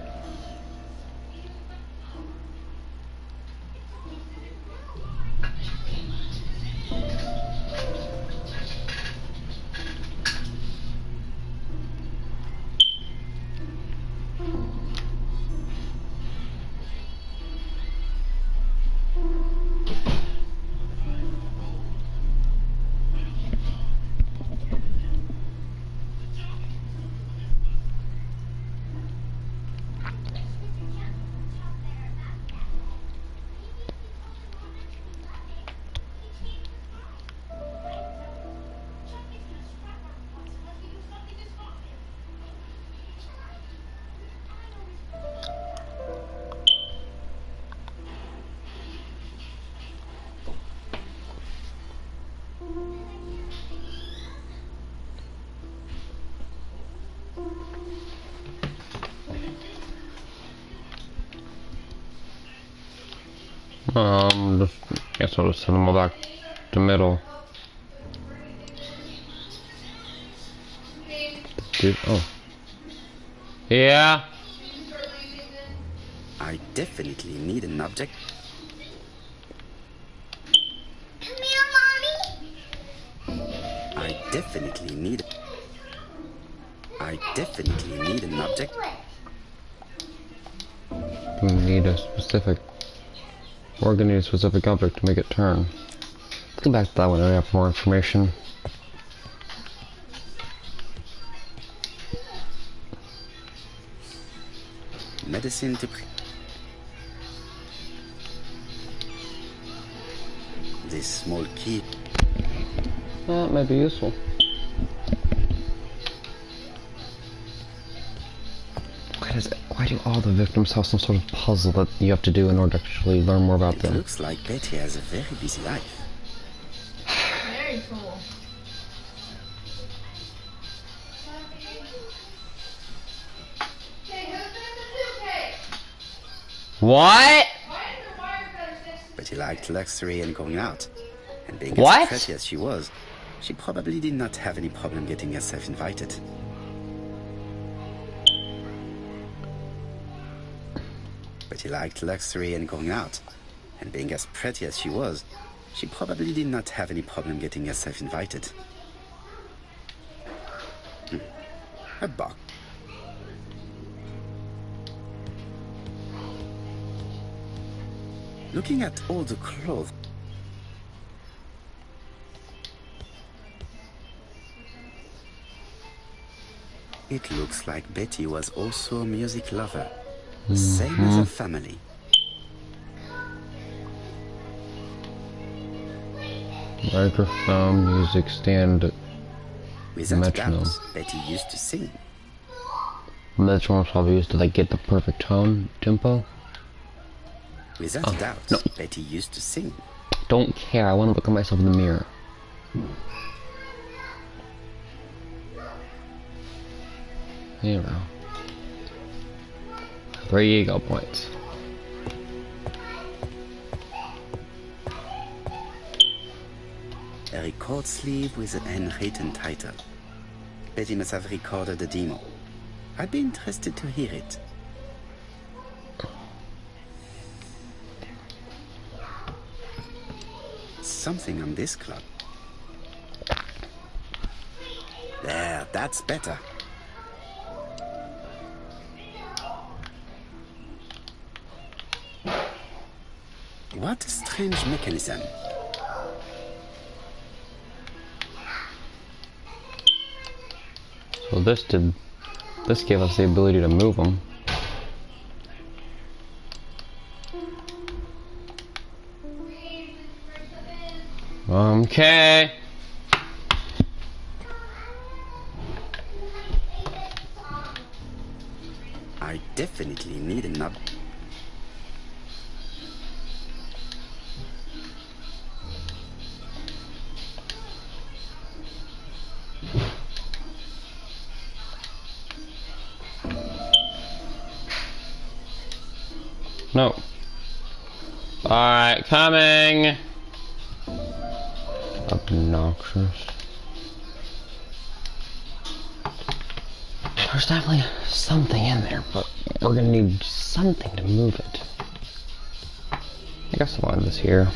Guess I'll just send them all back to middle. Dude, oh. Yeah. I definitely need an object. Come here, Mommy. I definitely need an object. We need a specific... We're gonna need a specific object to make it turn. Let's go back to that one and have more information. Medicine to this small key. That might be useful. Why do all the victims have some sort of puzzle that you have to do in order to actually learn more about them? It looks like Betty has a very busy life. Very cool. What? Betty liked luxury and going out. And being What? as pretty as she was, she probably did not have any problem getting herself invited. Betty liked luxury and going out. And being as pretty as she was, she probably did not have any problem getting herself invited. A box. Looking at all the clothes. It looks like Betty was also a music lover. The same as her family. Microphone, music stand, Without metronome. doubt, Betty used to sing. Metronome probably used to like get the perfect tone, tempo. Without doubt, no. Betty used to sing. Don't care, I want to look at myself in the mirror. There you go. 3 ego points. A record sleeve with an handwritten title. Betty must have recorded the demo. I'd be interested to hear it. Something on this clock. There, that's better. What a strange mechanism. So this gave us the ability to move them. Okay. I definitely need an up. No. Alright, coming. Obnoxious. There's definitely something in there, but we're gonna need something to move it. I guess I'll end this here.